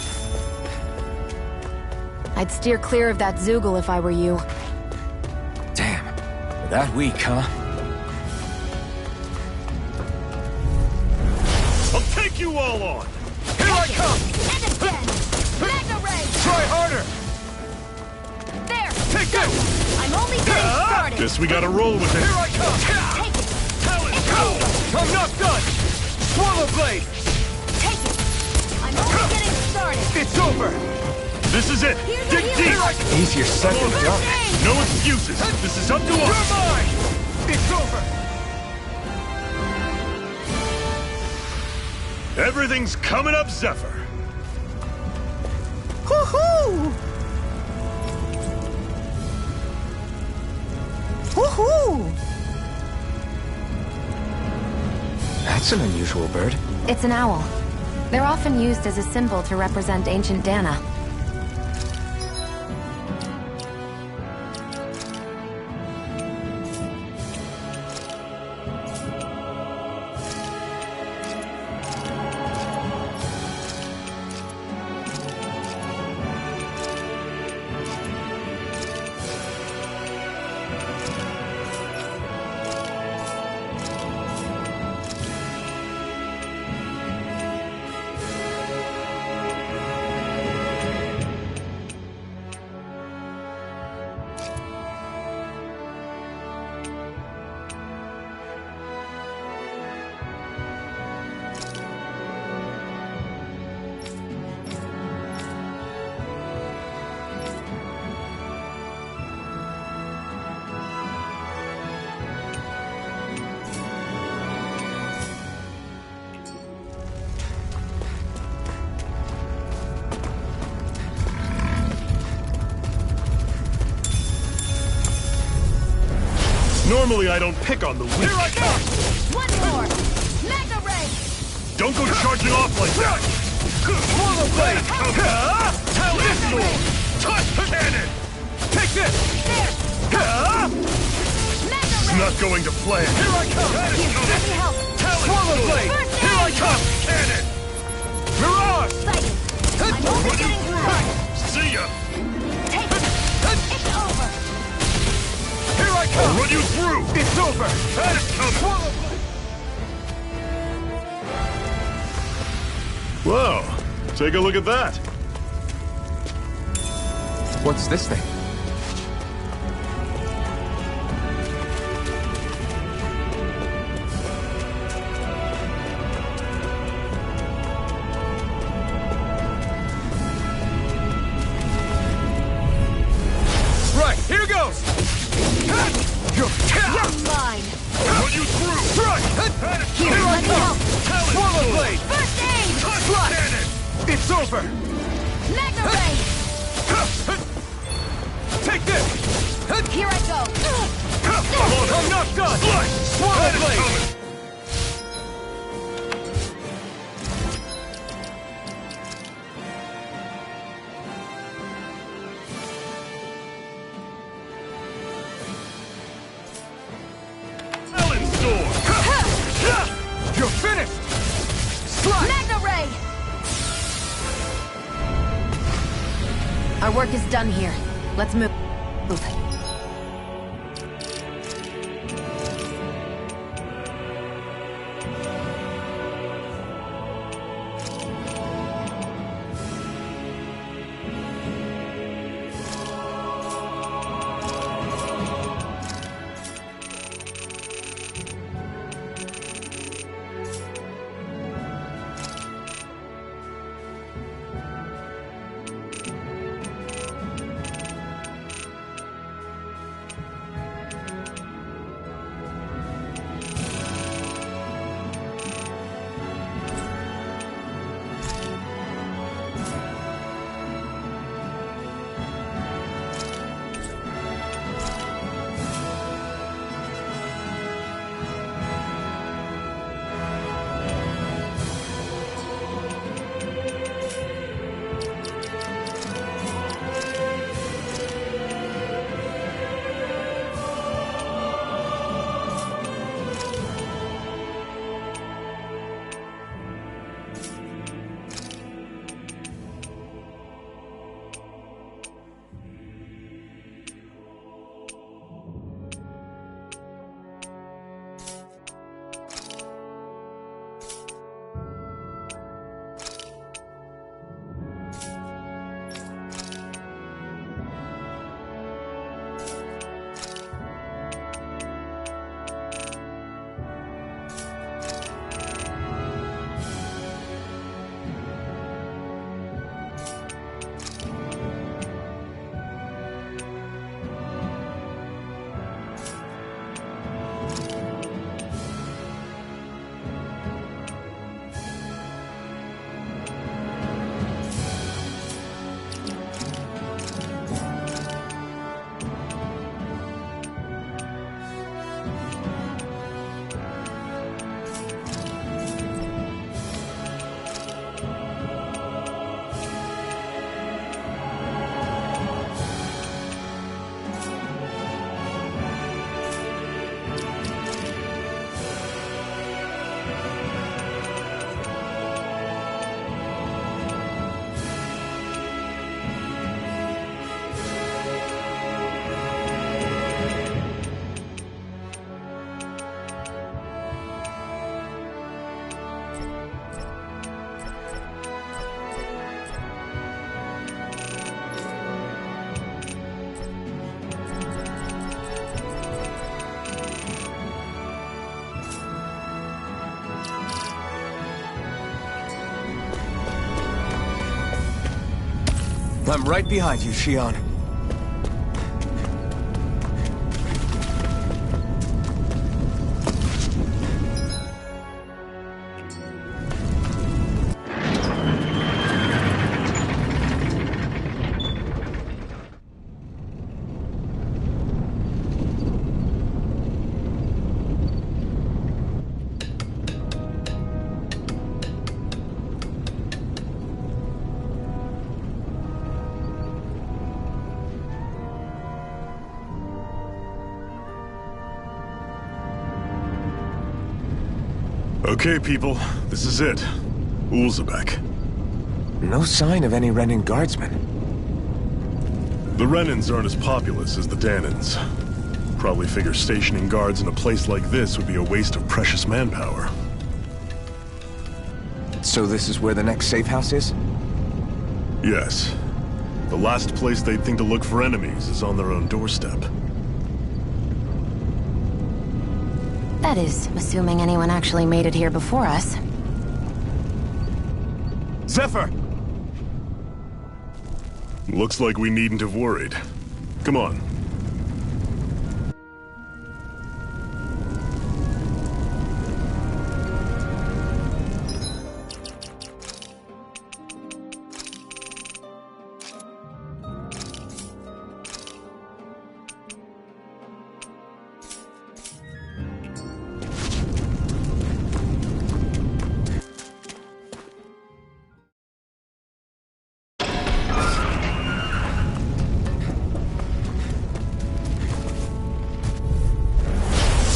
I'd steer clear of that Zoogle if I were you. Damn. We're that weak, huh? I'll take you all on! Here I come! And it's dead! Magna Ray! Try harder! There! Take this! I'm only getting started! Guess we gotta roll with it. Here I come! Take it! Talon, go! I'm not done! Swallow Blade! Take it! I'm only getting started! It's over! This is it! Here's Dig a deep! healer. Easier said than done. No excuses! This is up to You're us! mine! It's over! Everything's coming up, Zephyr! Woohoo! Woohoo! That's an unusual bird. It's an owl. They're often used as a symbol to represent ancient Dana. Usually I don't pick on the weak. Here I come! One more! Mega Ray! Don't go charging off like that! Swallow Blade! Talon Storm! Touch cannon! Take this! There! Mega It's Ray! not going to plan. Here I come! Here, let me help! Swallow Blade! First Here I aid! come! Cannon! Mirage! Sighted! I'm only getting through! See ya! Take it! It's over! Here I I'll come! run you through! It's over! That is coming! Swallow Blade! Whoa! Take a look at that! What's this thing? Right, here goes! You're Mine! I'll run you through! right! Here, Here I let me come! help! Swallow Blade! First aid! Slot! It's over! Mega Ray! Take this! Here I go! I'm not done! Swallow Blade! Talon Storm! You're finished! Slide! Mega Ray! Our work is done here. Let's move. I'm right behind you, Xion. Okay, people, this is it. Ulzebek. No sign of any Renan guardsmen. The Renans aren't as populous as the Danans. Probably figure stationing guards in a place like this would be a waste of precious manpower. So this is where the next safe house is? Yes. The last place they'd think to look for enemies is on their own doorstep. That is, assuming anyone actually made it here before us. Zephyr! Looks like we needn't have worried. Come on.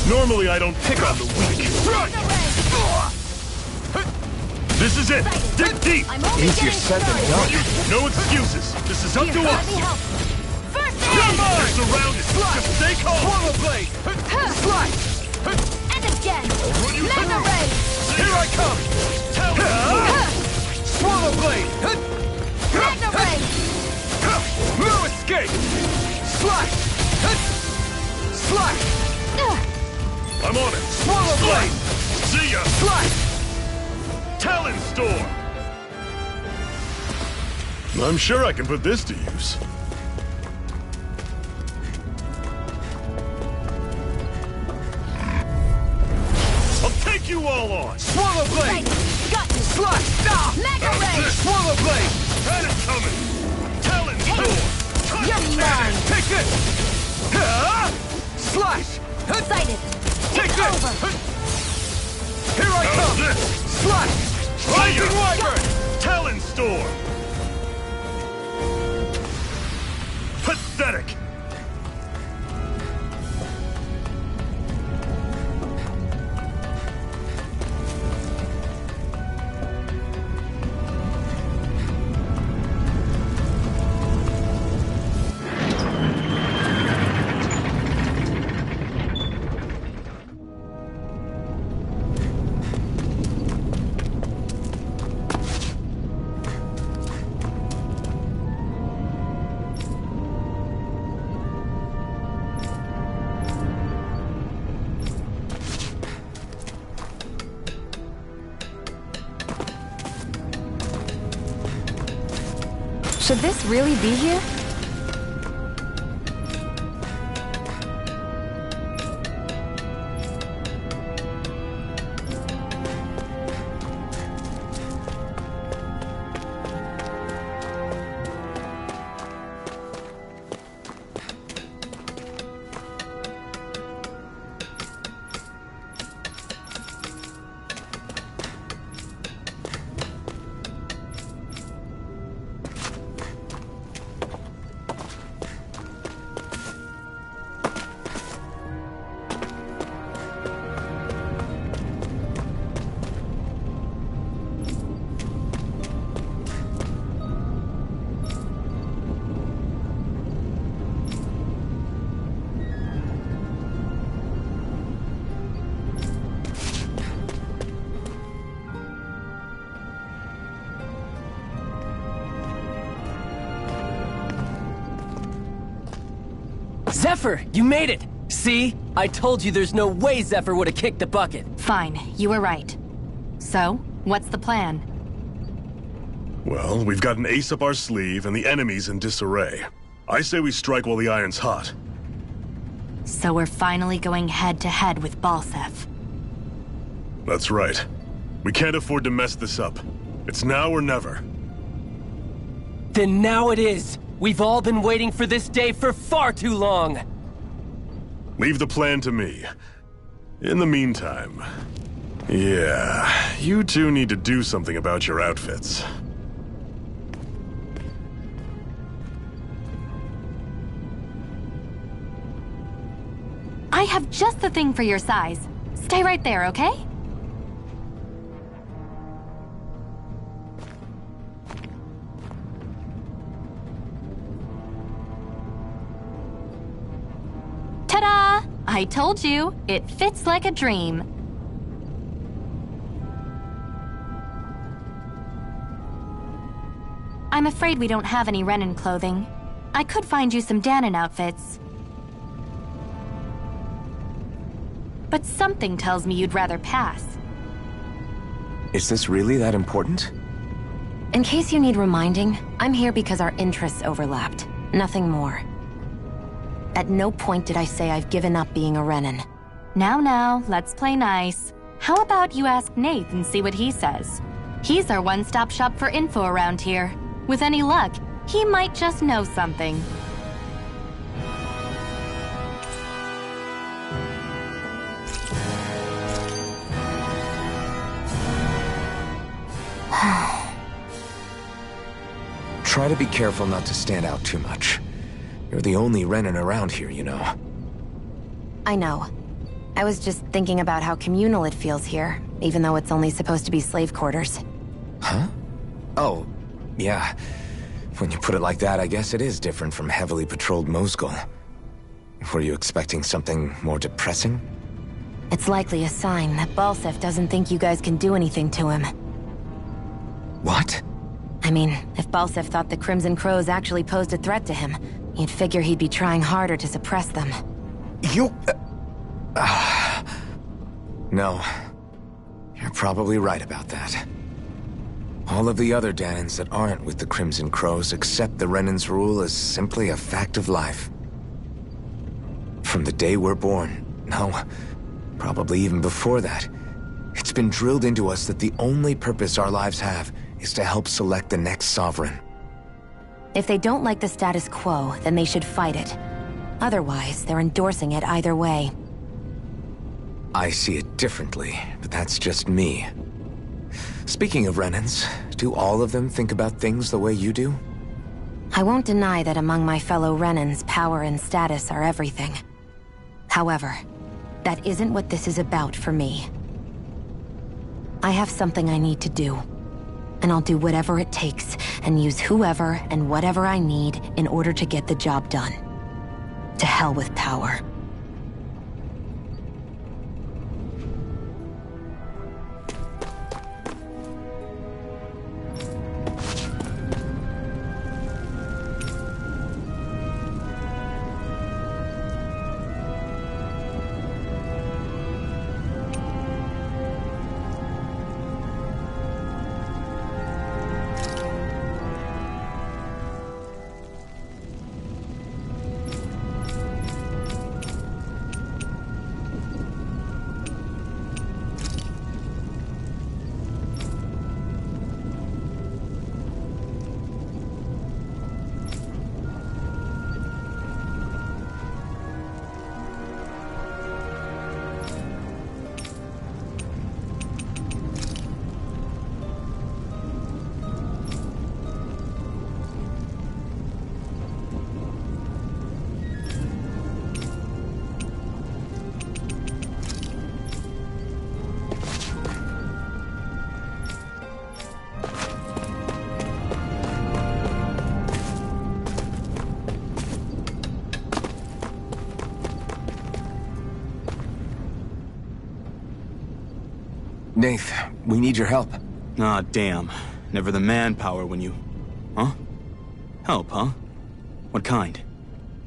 Normally I don't pick on the weak. This is it! Dig deep! Easier said than done. No excuses! This is up to us! First You're aid! surrounded! Just stay calm! Swallow blade! Slice! And again! Mega ray! Here I come! Swallow blade! Mega ray! No escape! Slice! Slice! I'm on it! Swallow blade! See ya! Slice! Talon Storm! I'm sure I can put this to use. I'll take you all on! Swallow blade! Got you! Slice! Mega ray! Swallow blade! Had it coming! Talon Storm! You're mine! Take this! Slice! Excited! Take It's this! over! Here I How's come! this? Slice! Lightning Wyvern! Talon Storm! Pathetic! Should this really be here? Zephyr, you made it! See? I told you there's no way Zephyr would have kicked the bucket. Fine, you were right. So, what's the plan? Well, we've got an ace up our sleeve, and the enemy's in disarray. I say we strike while the iron's hot. So we're finally going head-to-head with Balseph. That's right. We can't afford to mess this up. It's now or never. Then now it is! We've all been waiting for this day for far too long! Leave the plan to me. In the meantime... yeah, you two need to do something about your outfits. I have just the thing for your size. Stay right there, okay? I told you, it fits like a dream. I'm afraid we don't have any Renan clothing. I could find you some Dahnan outfits. But something tells me you'd rather pass. Is this really that important? In case you need reminding, I'm here because our interests overlapped. Nothing more. At no point did I say I've given up being a Renan. Now, let's play nice. How about you ask Nath and see what he says? He's our one-stop shop for info around here. With any luck, he might just know something. Try to be careful not to stand out too much. You're the only Renan around here, you know. I know. I was just thinking about how communal it feels here, even though it's only supposed to be slave quarters. Huh? Oh, yeah. When you put it like that, I guess it is different from heavily patrolled Mosgul. Were you expecting something more depressing? It's likely a sign that Balseph doesn't think you guys can do anything to him. What? I mean, if Balseph thought the Crimson Crows actually posed a threat to him, you'd figure he'd be trying harder to suppress them. You... No. You're probably right about that. All of the other Dahnans that aren't with the Crimson Crows accept the Renan's rule as simply a fact of life. From the day we're born, no, probably even before that, it's been drilled into us that the only purpose our lives have is to help select the next sovereign. If they don't like the status quo, then they should fight it. Otherwise, they're endorsing it either way. I see it differently, but that's just me. Speaking of Renans, do all of them think about things the way you do? I won't deny that among my fellow Renans, power and status are everything. However, that isn't what this is about for me. I have something I need to do. And I'll do whatever it takes, and use whoever and whatever I need in order to get the job done. To hell with power. Nath, we need your help. Ah, damn. Never the manpower when you... Huh? Help, huh? What kind?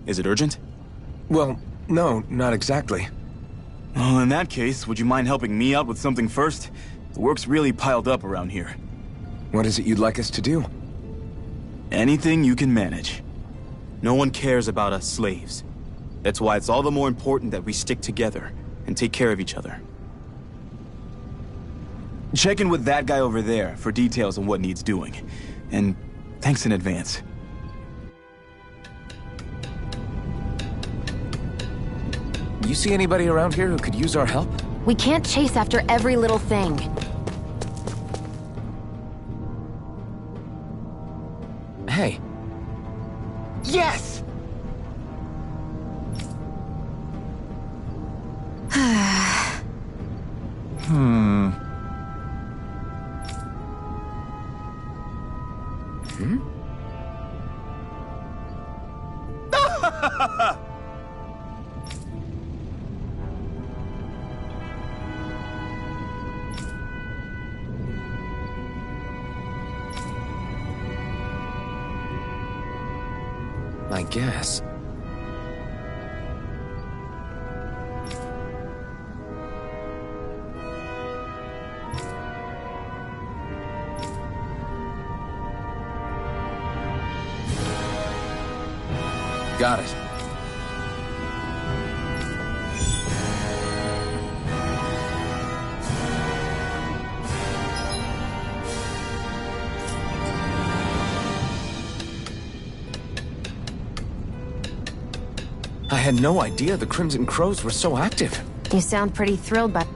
Is it urgent? Well, no, not exactly. Well, in that case, would you mind helping me out with something first? The work's really piled up around here. What is it you'd like us to do? Anything you can manage. No one cares about us slaves. That's why it's all the more important that we stick together and take care of each other. Check in with that guy over there for details on what needs doing. And thanks in advance. You see anybody around here who could use our help? We can't chase after every little thing. Hey. Yes! I guess. Got it. I had no idea the Crimson Crows were so active. You sound pretty thrilled by...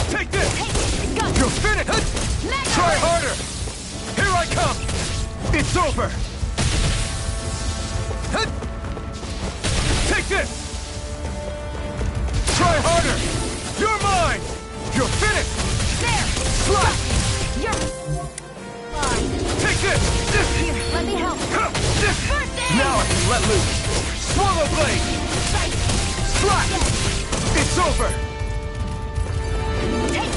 Take this! Hey, got You're finished! Mega Try Ray! harder! Here I come! It's over! Take this! Try harder! You're mine! You're finished! There! Slash! You're fine. Take this! Here, let me help. First aid! Now I can let loose! Swallow blade! Slash! It's over! Hey,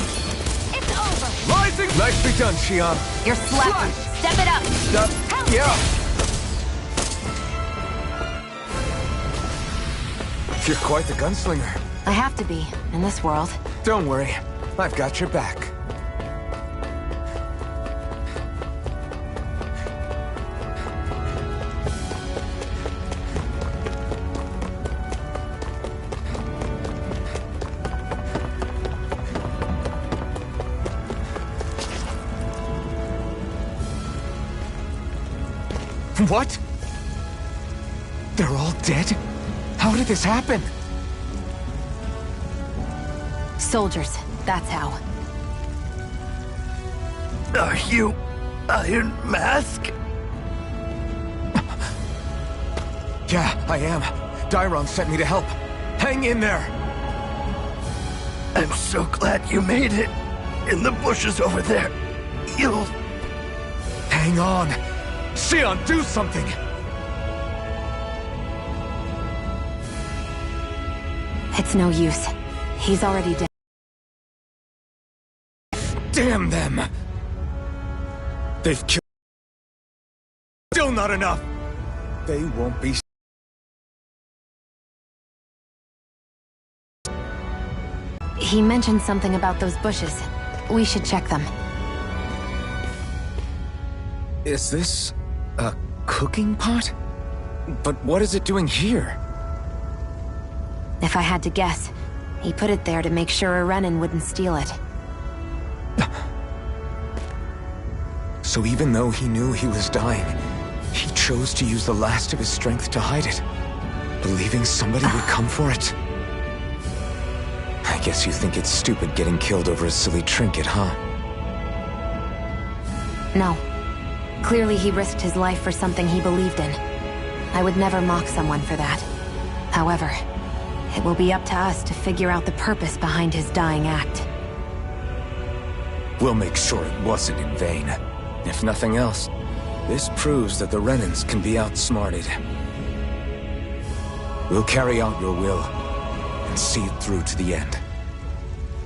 it's over. Rising! Nicely done, Xion. You're slapping. Step it up. Stop. Yeah. You're quite the gunslinger. I have to be, in this world. Don't worry. I've got your back. What? They're all dead? How did this happen? Soldiers, that's how. Are you Iron Mask? Yeah, I am. Dairon sent me to help. Hang in there! I'm so glad you made it. In the bushes over there. You'll... Hang on! Xion, do something! It's no use. He's already dead. Damn them! They've killed... Still not enough! They won't be... He mentioned something about those bushes. We should check them. Is this a cooking pot? But what is it doing here? If I had to guess, he put it there to make sure a Renan wouldn't steal it. So even though he knew he was dying, he chose to use the last of his strength to hide it, believing somebody would come for it. I guess you think it's stupid getting killed over a silly trinket, huh? No. Clearly he risked his life for something he believed in. I would never mock someone for that. However, it will be up to us to figure out the purpose behind his dying act. We'll make sure it wasn't in vain. If nothing else, this proves that the Renans can be outsmarted. We'll carry out your will, and see it through to the end.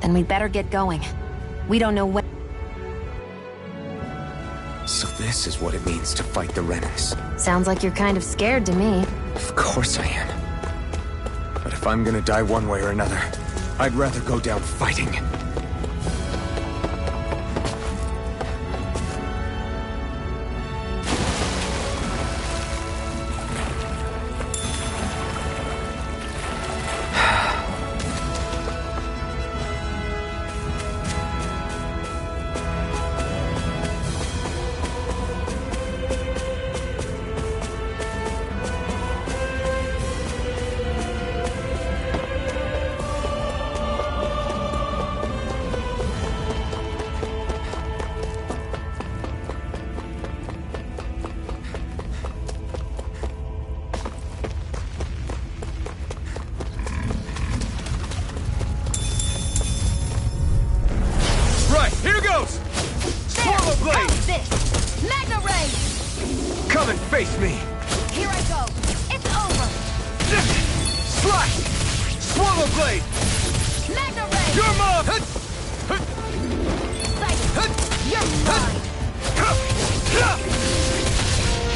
Then we'd better get going. We don't know when... So this is what it means to fight the Renans. Sounds like you're kind of scared to me. Of course I am. But if I'm gonna die one way or another, I'd rather go down fighting. Face me! Here I go! It's over! Slash! Swallow blade! Magna Ray! You're mine! You're mine!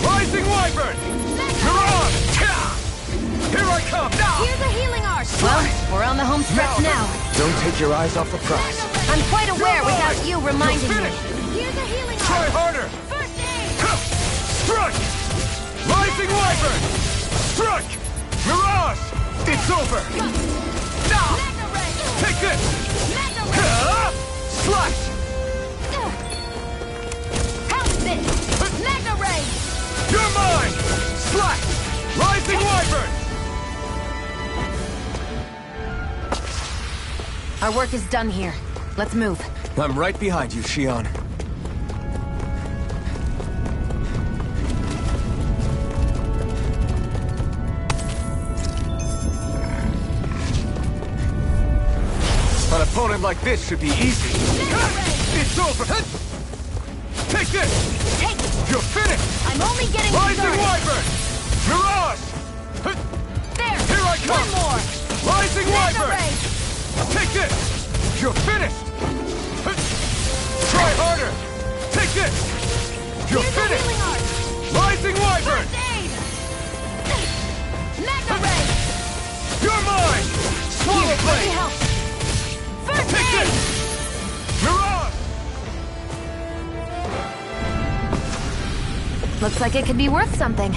Rising Wyvern! You're on! Here I come! Now! Here's a healing arc! Well, we're on the home stretch now. Don't take your eyes off the prize. I'm quite aware without you reminding me. Here's a healing arc! Try harder! First aid! Strike! Rising Wyvern! Strike! Mirage! It's over! Now! Magna Ray! Take this! Magna Ray! Slash! How's this? Magna Ray! You're mine! Slash! Rising Wyvern! Our work is done here. Let's move. I'm right behind you, Shion. An opponent like this should be easy. It's over! Take this! Take it! You're finished! I'm only getting Rising started! Wyvern! Mirage! There! Here I come! One more! Rising Mega Wyvern! Ray! Take this! You're finished! Try harder! Take this! You're Here's a finished! healing art! Rising Wyvern! First aid! Mega Ray! You're mine! Swallow Here, let me Blade! help! First Take aid! this! Mirage! Looks like it could be worth something.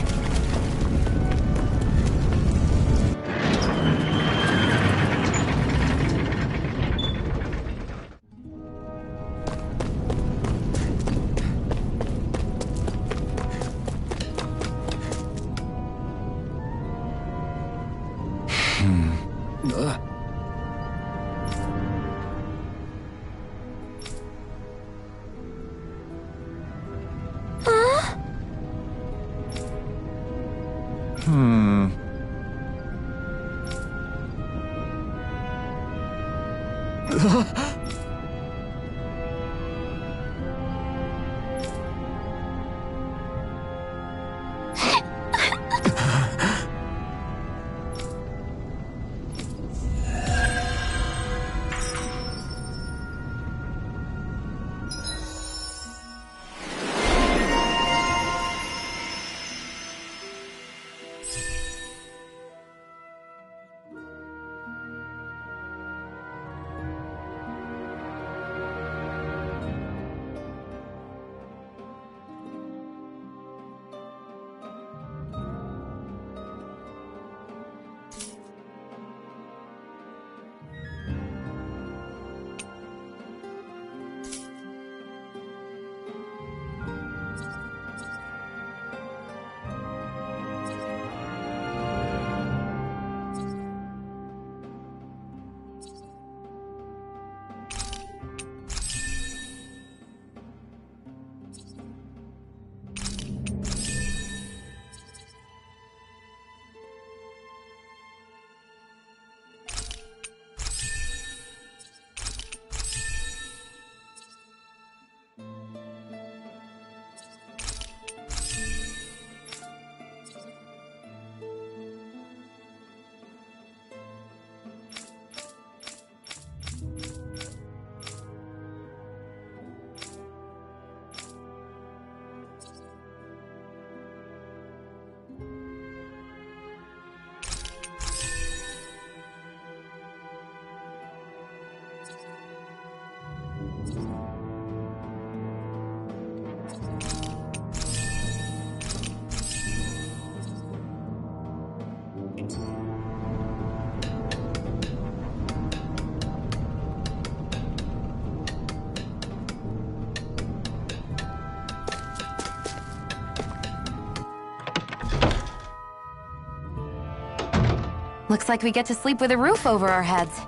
Looks like we get to sleep with a roof over our heads.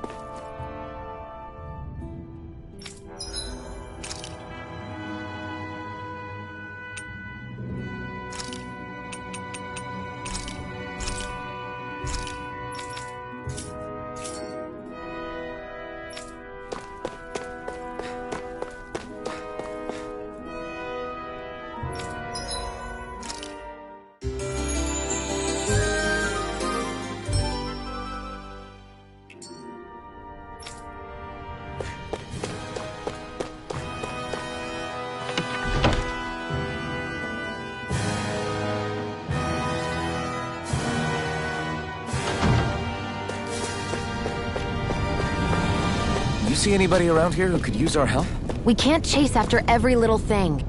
You see anybody around here who could use our help? We can't chase after every little thing.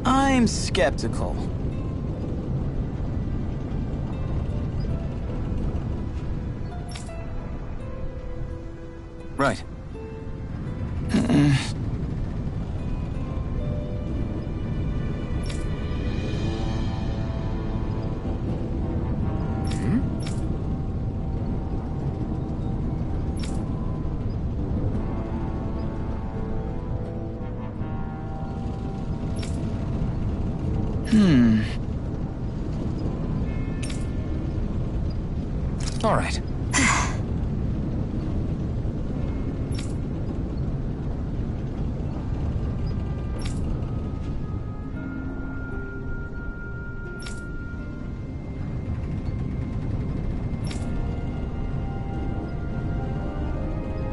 I'm skeptical. Right. All right.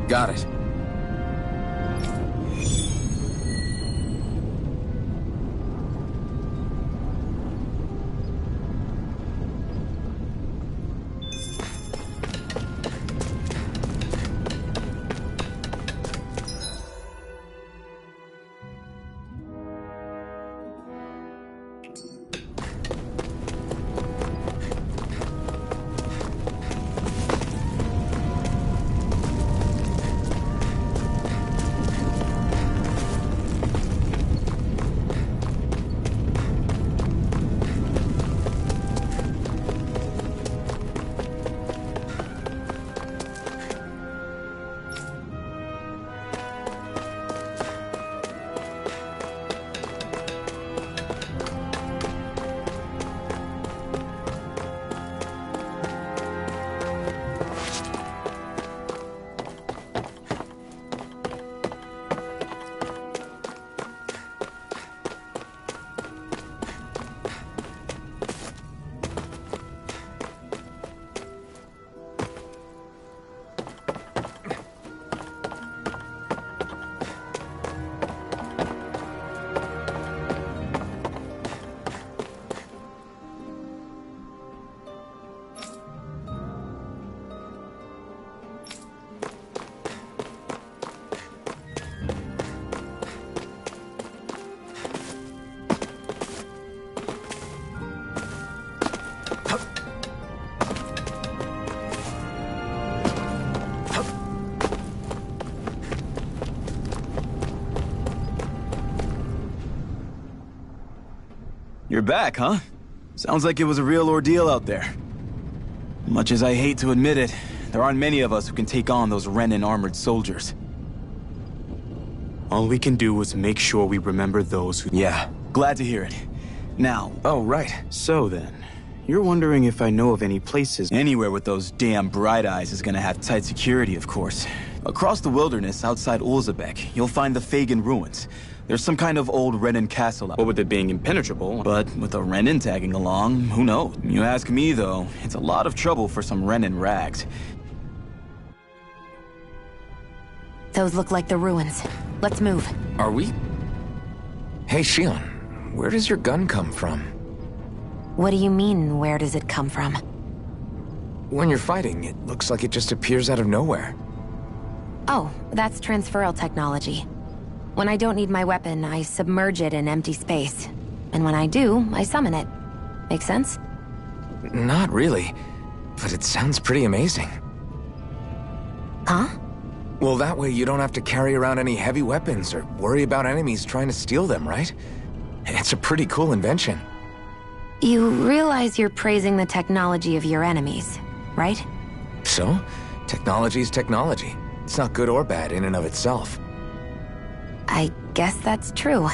Got it. You're back, huh? Sounds like it was a real ordeal out there. Much as I hate to admit it, there aren't many of us who can take on those Renan armored soldiers. All we can do is make sure we remember those who... Yeah, glad to hear it. Now... Oh, right. So then, you're wondering if I know of any places... Anywhere with those damn Bright Eyes is gonna have tight security, of course. Across the wilderness outside Ulzebek, you'll find the Fagin ruins. There's some kind of old Renan castle. What with it being impenetrable? But with a Renan tagging along, who knows? You ask me, though, it's a lot of trouble for some Renan rags. Those look like the ruins. Let's move. Are we? Hey, Shion, where does your gun come from? What do you mean, where does it come from? When you're fighting, it looks like it just appears out of nowhere. Oh, that's transferal technology. When I don't need my weapon, I submerge it in empty space. And when I do, I summon it. Make sense? Not really, but it sounds pretty amazing. Huh? Well, that way you don't have to carry around any heavy weapons or worry about enemies trying to steal them, right? It's a pretty cool invention. You realize you're praising the technology of your enemies, right? So? Technology's technology. It's not good or bad in and of itself. I guess that's true.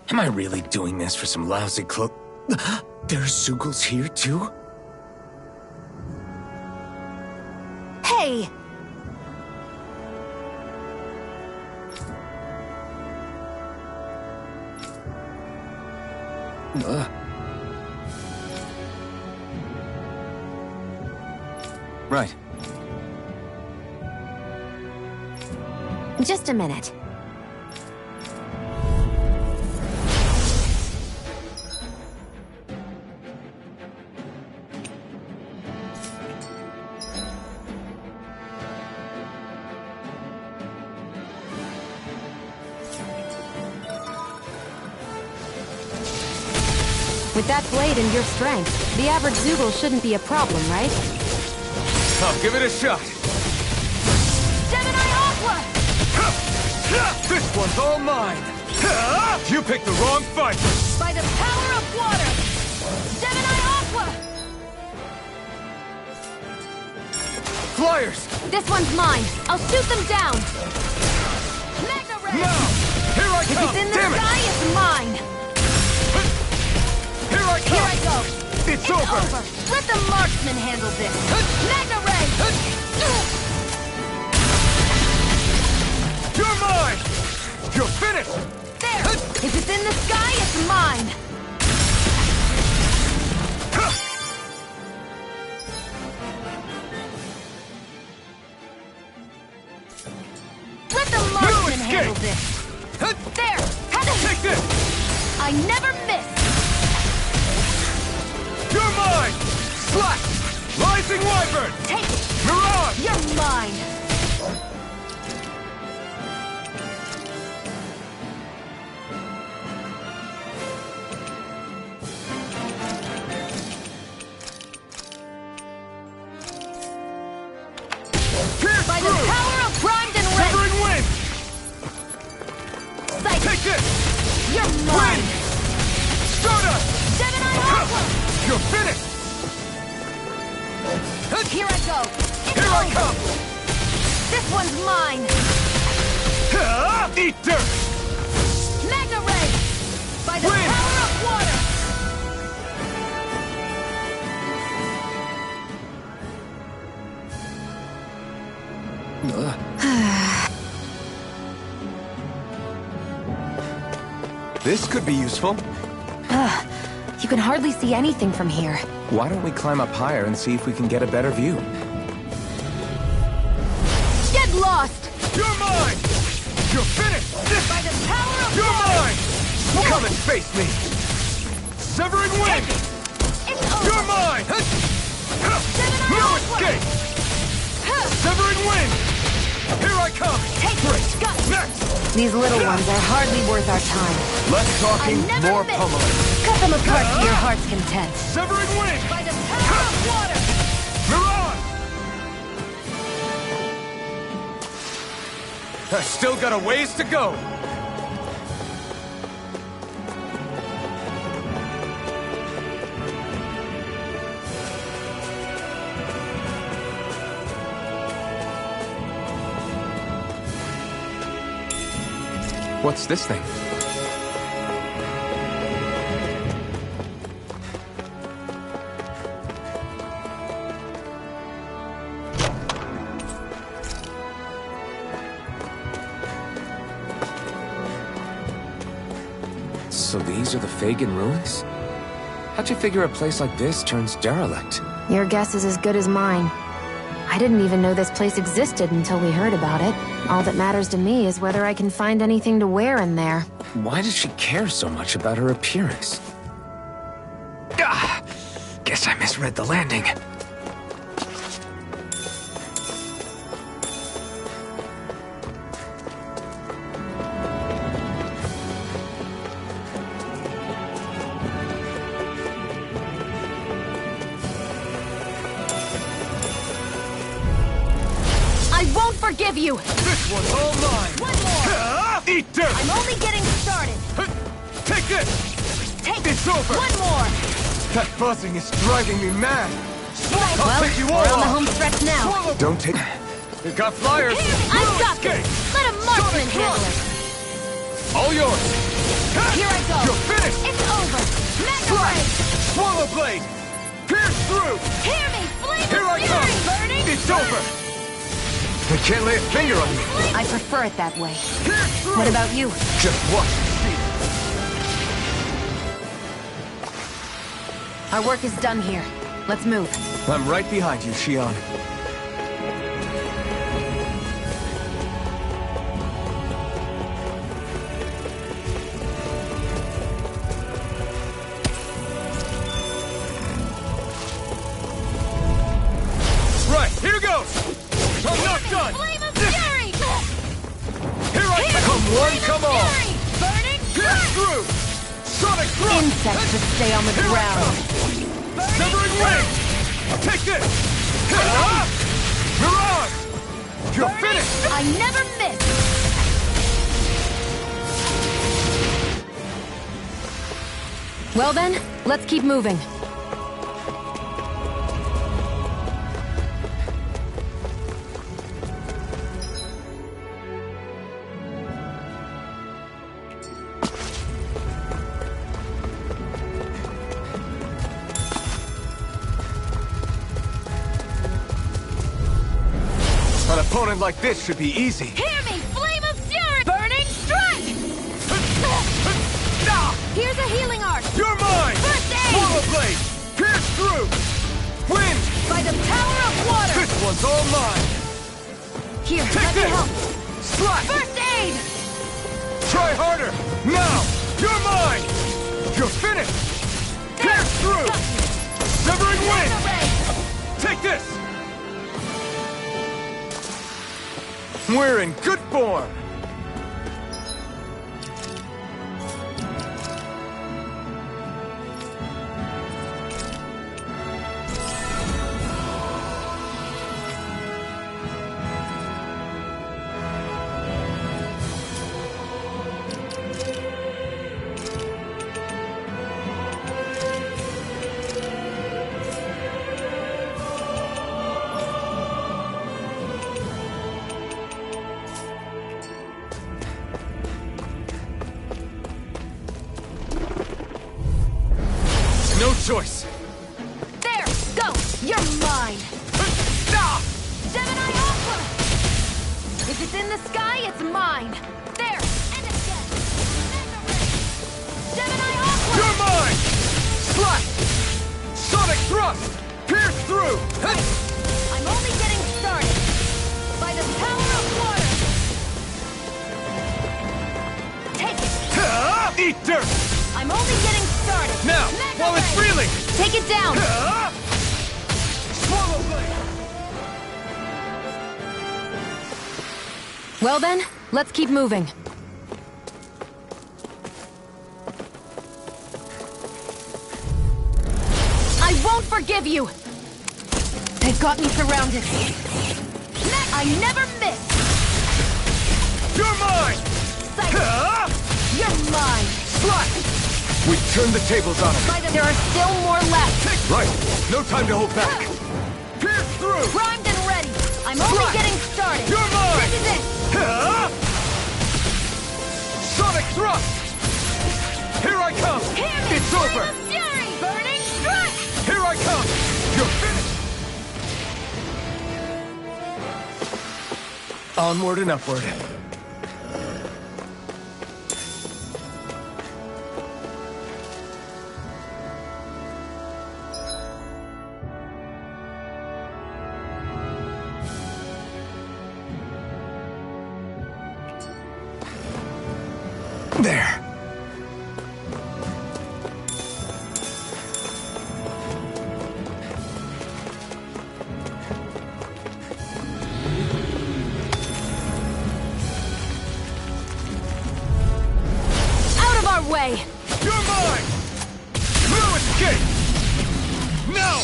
Am I really doing this for some lousy cloak? There's Zeugles here too? Hey! Right. Just a minute. With that blade and your strength, the average Zeugle shouldn't be a problem, right? I'll give it a shot. Gemini Aqua! This one's all mine! You picked the wrong fight! By the power of water! Gemini Aqua! Flyers! This one's mine! I'll shoot them down! Mega Ray! Now! Here I come! If it's in the Damn it! sky, it's mine! Here I come! Here I go! It's over! Let the marksman handle this! Mega Ray! You're mine! You're finished! There! If it's in the sky, it's mine! Let the marksman handle this! There! Take this! I never miss! You're mine! Slash! Rising Wyvern! Take it! Mirage! You're mine! By the power of primed and red! Severing wind! Sight! Take this! You're mine! Stardust! Gemini Aqua! You're finished! Here I go! It's Here I over. come! This one's mine! Eat dirt! Mega Ray! By the Wind. power of water! This could be useful. You can hardly see anything from here. Why don't we climb up higher and see if we can get a better view? Get lost! You're mine! You're finished! By the power of You're water! mine! Come and face me! Severing wind! It's over! You're mine! Gemini No Aqua! escape! Severing wind! Here I come! Take it! Got it! Next! These little ones are hardly worth our time. Less talking, I never more miss. pummeling. Cut them apart to your heart's content. Severing wind! By the power of water! Mirage! I still got a ways to go. What's this thing? So these are the Fagin ruins? How'd you figure a place like this turns derelict? Your guess is as good as mine. I didn't even know this place existed until we heard about it. All that matters to me is whether I can find anything to wear in there. Why does she care so much about her appearance? Guess I misread the landing. I won't forgive you! This one's all mine! One more! Eat dirt! I'm only getting started! Take this! Take It's over! one more! That buzzing is driving me mad! I'll Well, take you we're all on the off. home stretch now. Swallow. Don't take... We've got flyers! I've got escape. this! Let a marksman Sonic handle it! All yours! Here I go! You're finished! It's over! Mega Slash! Ray! Swallow blade! Pierce through! Hear me! Flame Here of I fury! come! Burning! It's over! I can't lay a finger on you! I prefer it that way. Pierce through! What about you? Just watch and see. Our work is done here. Let's move. I'm right behind you, Xion. Right, here goes! I'm not done! Flame of fury! Here I come! One, come all! Fury! Burning! Pierce through! Sonic thrust! Insects should stay on the Here I ground. come! Severing wing! Take this! Mirage! You're finished! I never miss! Well then, let's keep moving. An opponent like this should be easy. Hear me! Flame of fury! Burning strike! Here's a healing arc! You're mine! First aid! Swallow blade! Pierce through! Wind! By the power of water! This one's all mine! Here, Take let me this! help! Slash! First aid! Try harder! Now! You're mine! You're finished! Pierce through! Severing wind! Take this! We're in good form! No choice! There! Go! You're mine! Gemini Aqua! If it's in the sky, it's mine! There! And again! Gemini Aqua! You're mine! Slash! Sonic thrust! Pierce through! I'm only getting started! By the power of water! Take it! Eat dirt! I'm only getting started! Now, while it's reeling! Take it down! Swallow blade! Well then, let's keep moving. I won't forgive you! They've got me surrounded. I never miss! You're mine! You're mine! Slash! We turned the tables on him. There are still more left. Right. No time to hold back. Pierce through! Primed and ready. I'm only getting started. You're mine! This is it! Sonic thrust! Here I come! It's over! Fury! Burning strike! Here I come! You're finished! Onward and upward. There. Out of our way! You're mine! No escape! No!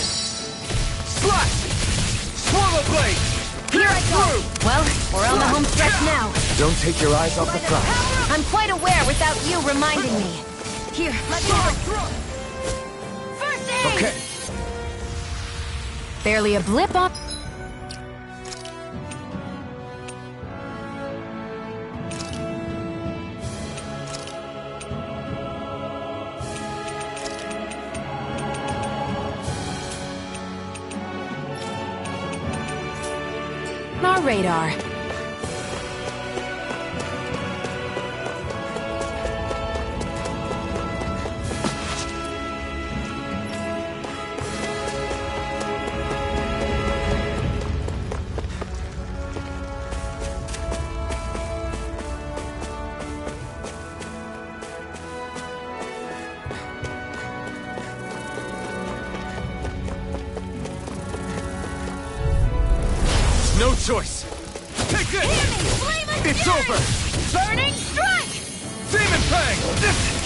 Slash! Swallow blade! Here I go! Well, we're on the home stretch now. Don't take your eyes off the prize. I'm quite aware without you reminding me. Here, let me help. First aid! Okay. Barely a blip up. Our radar. No choice. Take this! It's over! Burning strike! Demon Fang!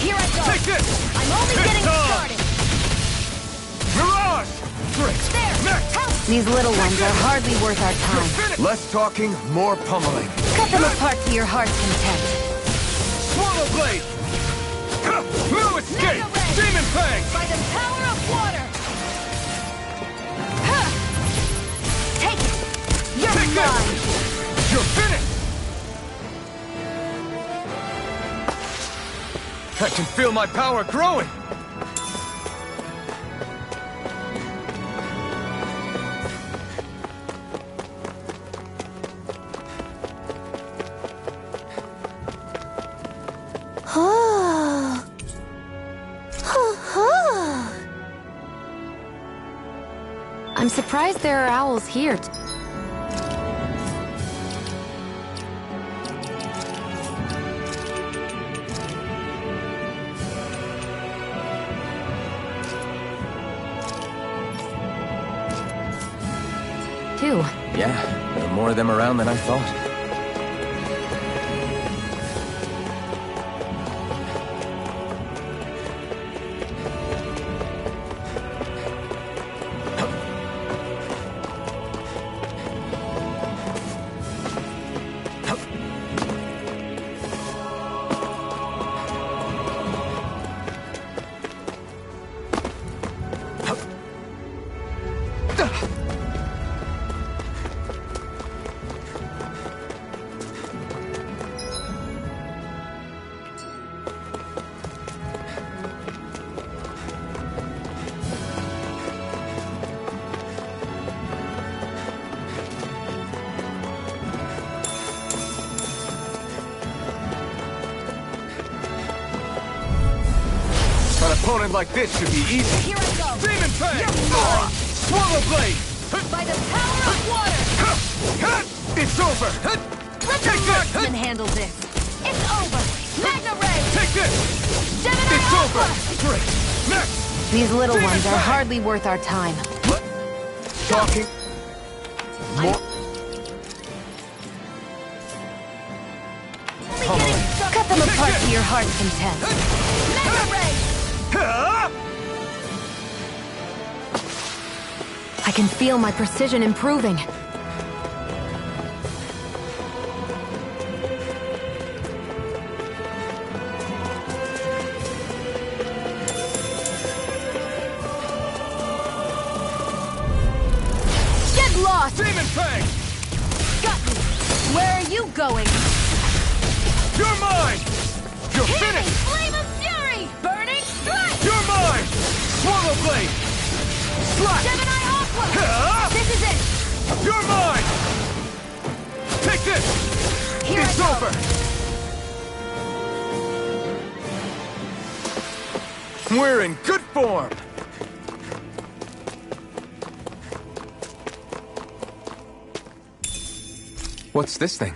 Here I go! Take this! I'm only getting started! Mirage! Great! There! Next! Help! These little ones are hardly worth our time. Less talking, more pummeling. Cut them apart to your heart's content. Swallow blade! No escape! Demon Fang! By the power of water! Huh. Take it! You're Take mine! This. You're finished! I can feel my power growing! I'm surprised there are owls here. Too. Yeah, there are more of them around than I thought. An opponent like this should be easy. Here I go! Demon Fang! You're mine! Swallow Blade! By the power of water! It's over! Let the marksman handle this! It's over! Magna Ray! Take this! Gemini It's Aqua! over! Great! Next! These little Demon ones are Fang! hardly worth our time. Talking... More... Cut them apart to your heart's content. Magna Ray! I can feel my precision improving. Get lost! Demon Fang! Got me! Where are you going? You're mine! You're Healing finished! Flame of Fury! Burning Strike! You're mine! Swallow Blade! Slash! Gemini Aqua! This is it! You're mine! Take this! Here it's I go. over! We're in good form! What's this thing?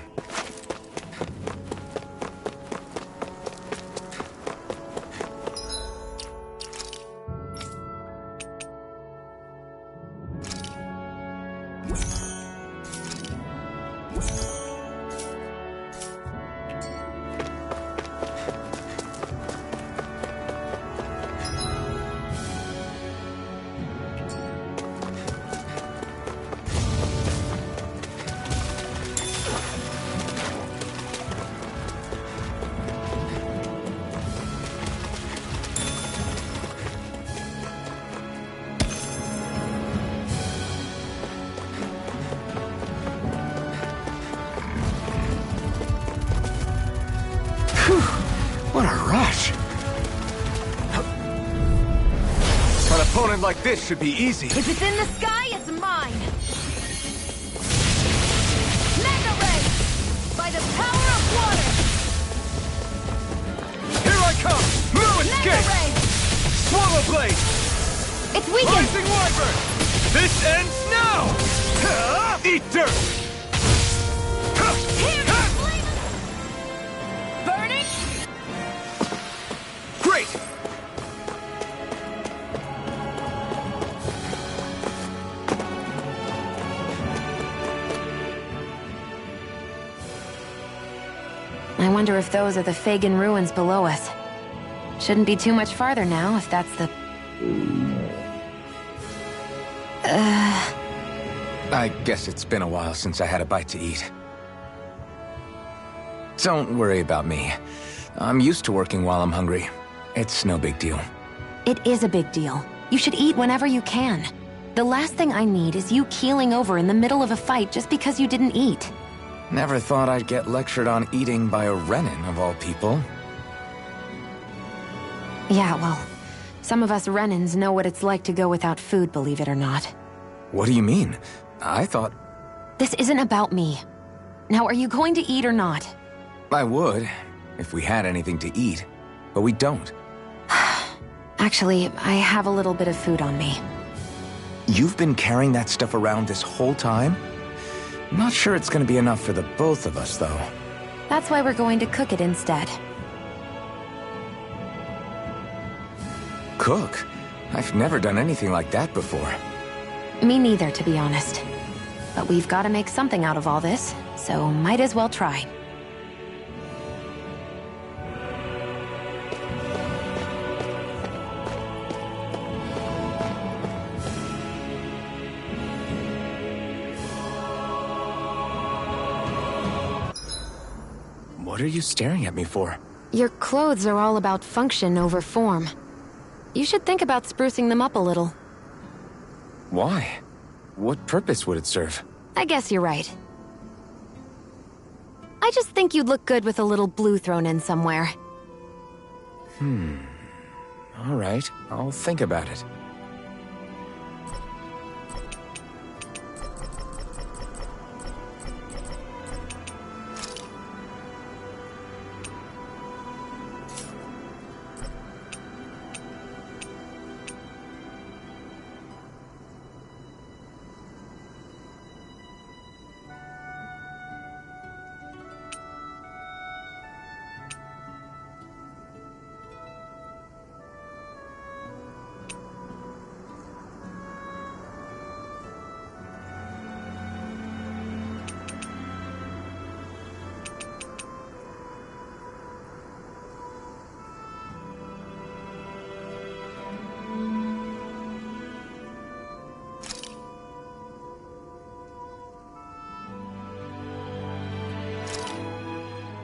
What a rush! An opponent like this should be easy. If it's in the sky, it's mine! Mega Ray! By the power of water! Here I come! No Mega escape! Ray! Swallow Blade! It's weakened! Rising Wyvern! This ends now! Eat dirt! Here! Flame! Burning! Great! I wonder if those are the Fagin ruins below us. Shouldn't be too much farther now, if that's the... I guess it's been a while since I had a bite to eat. Don't worry about me. I'm used to working while I'm hungry. It's no big deal. It is a big deal. You should eat whenever you can. The last thing I need is you keeling over in the middle of a fight just because you didn't eat. Never thought I'd get lectured on eating by a Renan, of all people. Yeah, well, some of us Renans know what it's like to go without food, believe it or not. What do you mean? I thought... This isn't about me. Now, are you going to eat or not? I would, if we had anything to eat. But we don't. Actually, I have a little bit of food on me. You've been carrying that stuff around this whole time? Not sure it's gonna be enough for the both of us, though. That's why we're going to cook it instead. Cook? I've never done anything like that before. Me neither, to be honest. But we've got to make something out of all this, so might as well try. What are you staring at me for? Your clothes are all about function over form. You should think about sprucing them up a little. Why? What purpose would it serve? I guess you're right. I just think you'd look good with a little blue thrown in somewhere. All right, I'll think about it.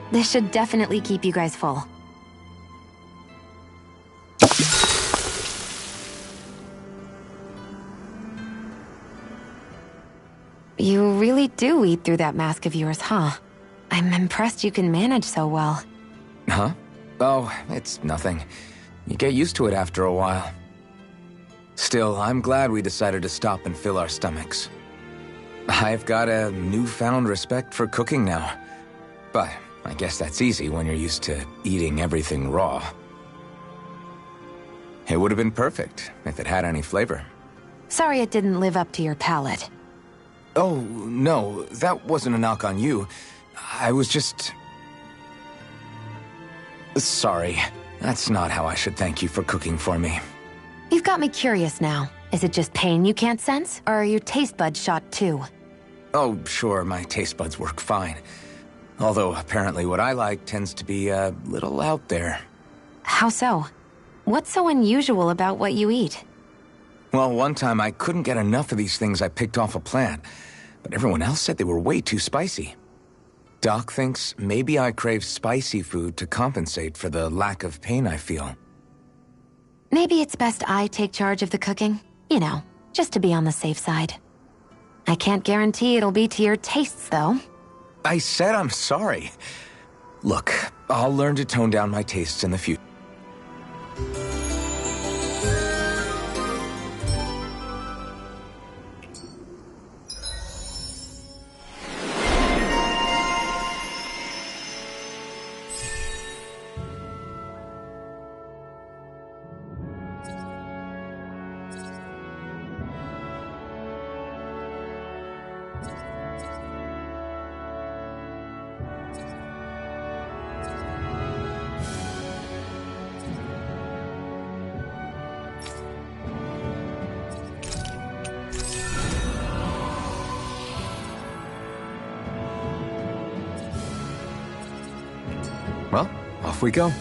This should definitely keep you guys full. You really do eat through that mask of yours, huh? I'm impressed you can manage so well. Huh? Oh, it's nothing. You get used to it after a while. Still, I'm glad we decided to stop and fill our stomachs. I've got a newfound respect for cooking now. But I guess that's easy when you're used to eating everything raw. It would have been perfect if it had any flavor. Sorry it didn't live up to your palate. Oh, no, that wasn't a knock on you. I was just... Sorry. That's not how I should thank you for cooking for me. You've got me curious now. Is it just pain you can't sense, or are your taste buds shot too? Oh, sure, my taste buds work fine. Although, apparently what I like tends to be a little out there. How so? What's so unusual about what you eat? Well, one time I couldn't get enough of these things I picked off a plant, but everyone else said they were way too spicy. Doc thinks maybe I crave spicy food to compensate for the lack of pain I feel. Maybe it's best I take charge of the cooking. You know, just to be on the safe side. I can't guarantee it'll be to your tastes, though. I said I'm sorry. Look, I'll learn to tone down my tastes in the future. Well, off we go.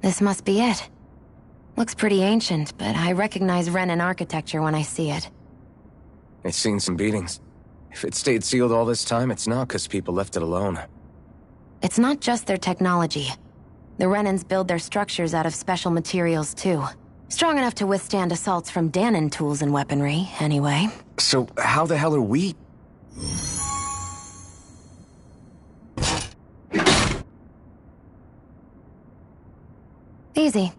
This must be it. Looks pretty ancient, but I recognize Renan architecture when I see it. It's seen some beatings. If it stayed sealed all this time, it's not because people left it alone. It's not just their technology. The Renans build their structures out of special materials, too. Strong enough to withstand assaults from Danon tools and weaponry, anyway. So how the hell are we... Easy.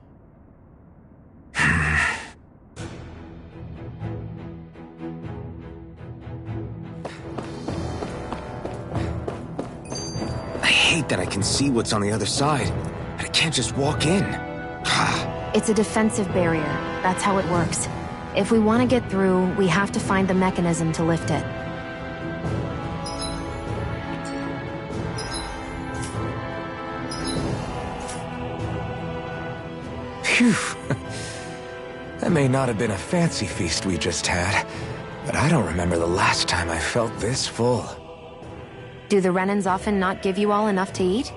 I hate that I can see what's on the other side, and I can't just walk in. It's a defensive barrier. That's how it works. If we want to get through, we have to find the mechanism to lift it. Phew. That may not have been a fancy feast we just had, but I don't remember the last time I felt this full. Do the Renans often not give you all enough to eat?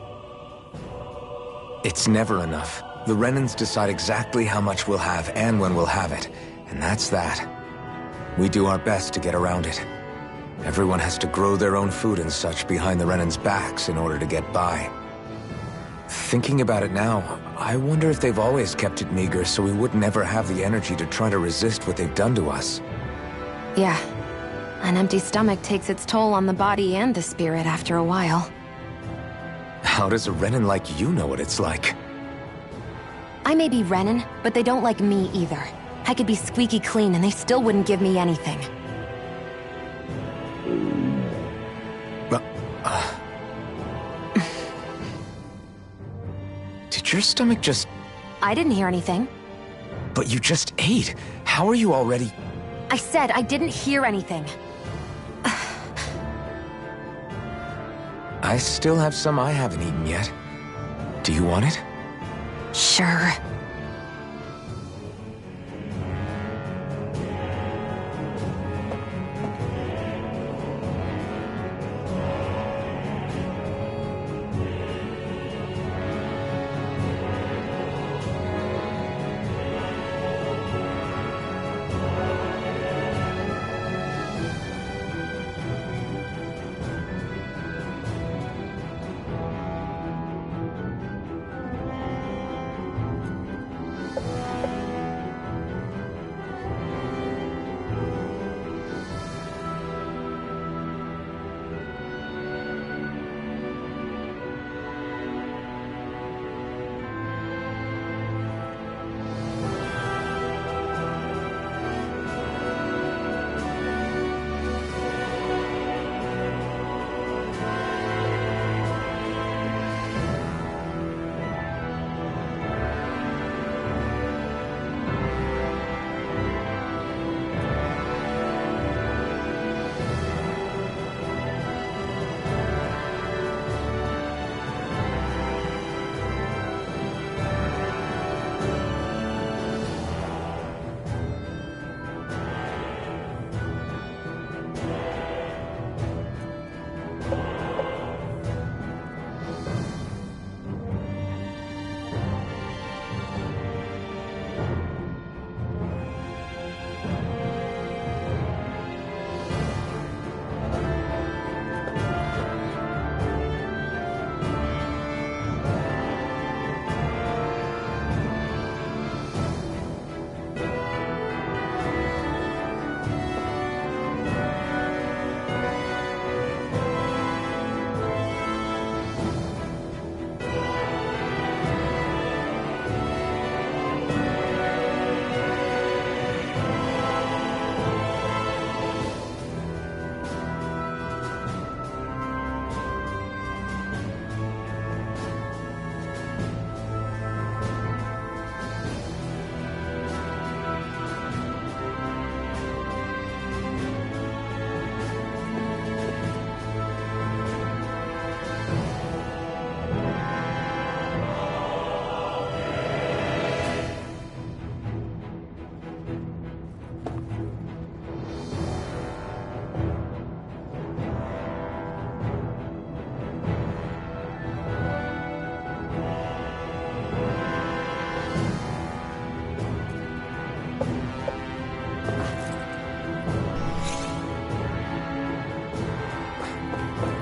It's never enough. The Renans decide exactly how much we'll have and when we'll have it, and that's that. We do our best to get around it. Everyone has to grow their own food and such behind the Renans' backs in order to get by. Thinking about it now, I wonder if they've always kept it meager so we would never have the energy to try to resist what they've done to us. Yeah. An empty stomach takes its toll on the body and the spirit after a while. How does a Renan like you know what it's like? I may be Renan, but they don't like me either. I could be squeaky clean and they still wouldn't give me anything. Did your stomach just... I didn't hear anything. But you just ate. How are you already... I said I didn't hear anything. I still have some I haven't eaten yet. Do you want it? Sure.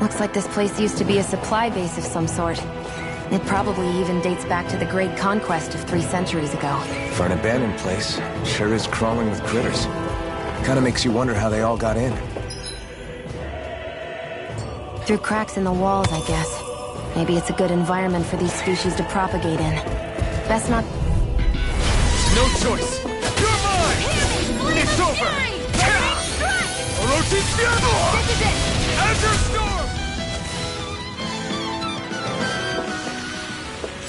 Looks like this place used to be a supply base of some sort. It probably even dates back to the Great Conquest of 3 centuries ago. For an abandoned place, sure is crawling with critters. Kinda makes you wonder how they all got in. Through cracks in the walls, I guess. Maybe it's a good environment for these species to propagate in. Best not... No choice! You're mine! It's over! Orochi Fury! This is it! Azure Storm!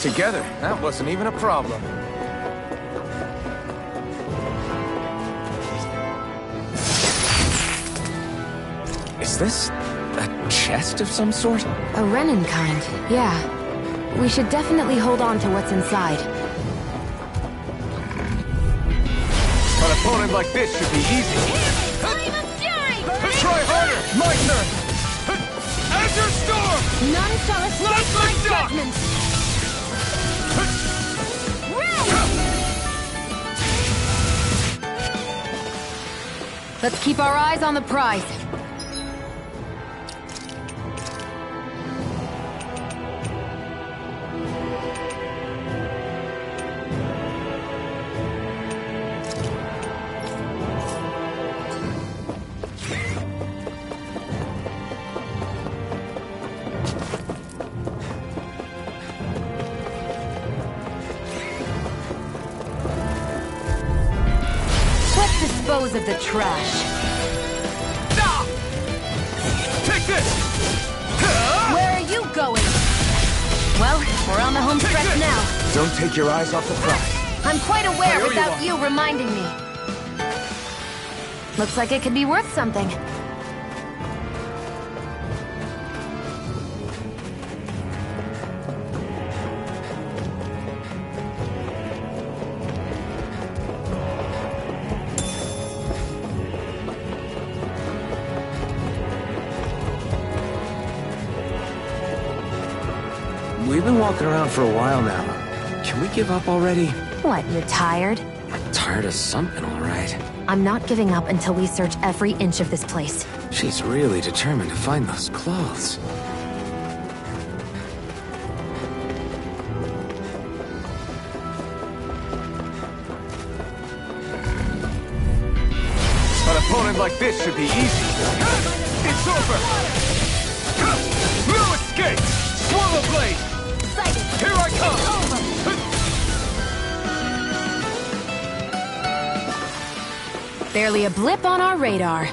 Together, that wasn't even a problem. Is this a chest of some sort? A Renin kind, yeah. We should definitely hold on to what's inside. An opponent like this should be easy. Try harder! My turn! Azure Storm! None shall escape my judgment! Let's keep our eyes on the prize. Dispose of the trash. Take this! Where are you going? Well, we're on the home stretch now. Don't take your eyes off the prize. I'm quite aware without you reminding me. Looks like it could be worth something. We've been walking around for a while now. Can we give up already? What, you're tired? I'm tired of something, all right. I'm not giving up until we search every inch of this place. She's really determined to find those clothes. An opponent like this should be easy. It's over! No escape! Swallow Blade! Here I come! Barely a blip on our radar.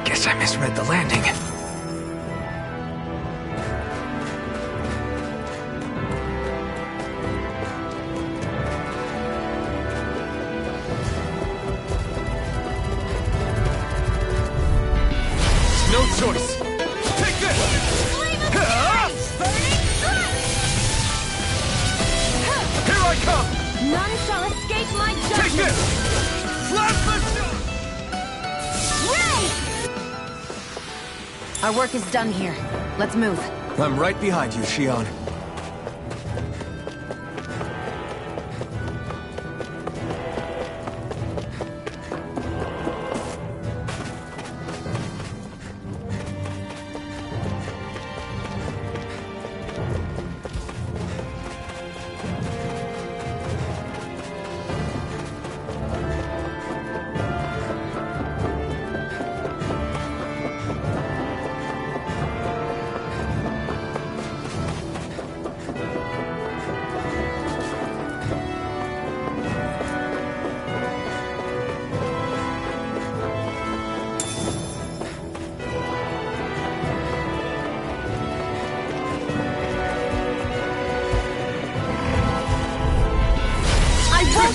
Guess I misread the landing. No choice! Take this! Here I come! None shall escape my judgment! Take this! Plasma shot! Our work is done here. Let's move. I'm right behind you, Shion.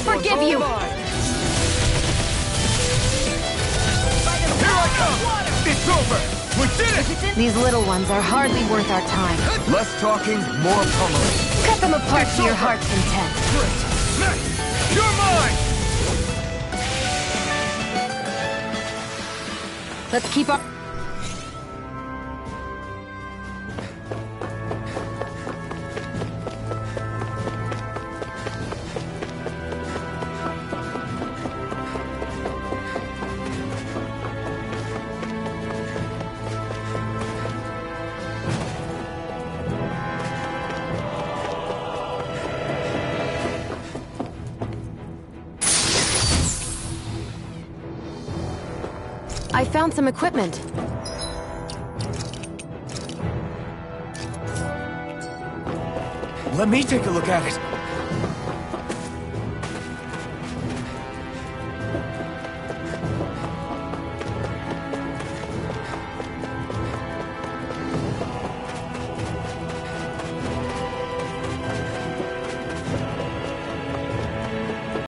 Forgive you! Here I come! It's over! We did it! These little ones are hardly worth our time. Less talking, more pummeling. Cut them apart to your heart's content. Great! You're mine! Let's keep our... I found some equipment. Let me take a look at it.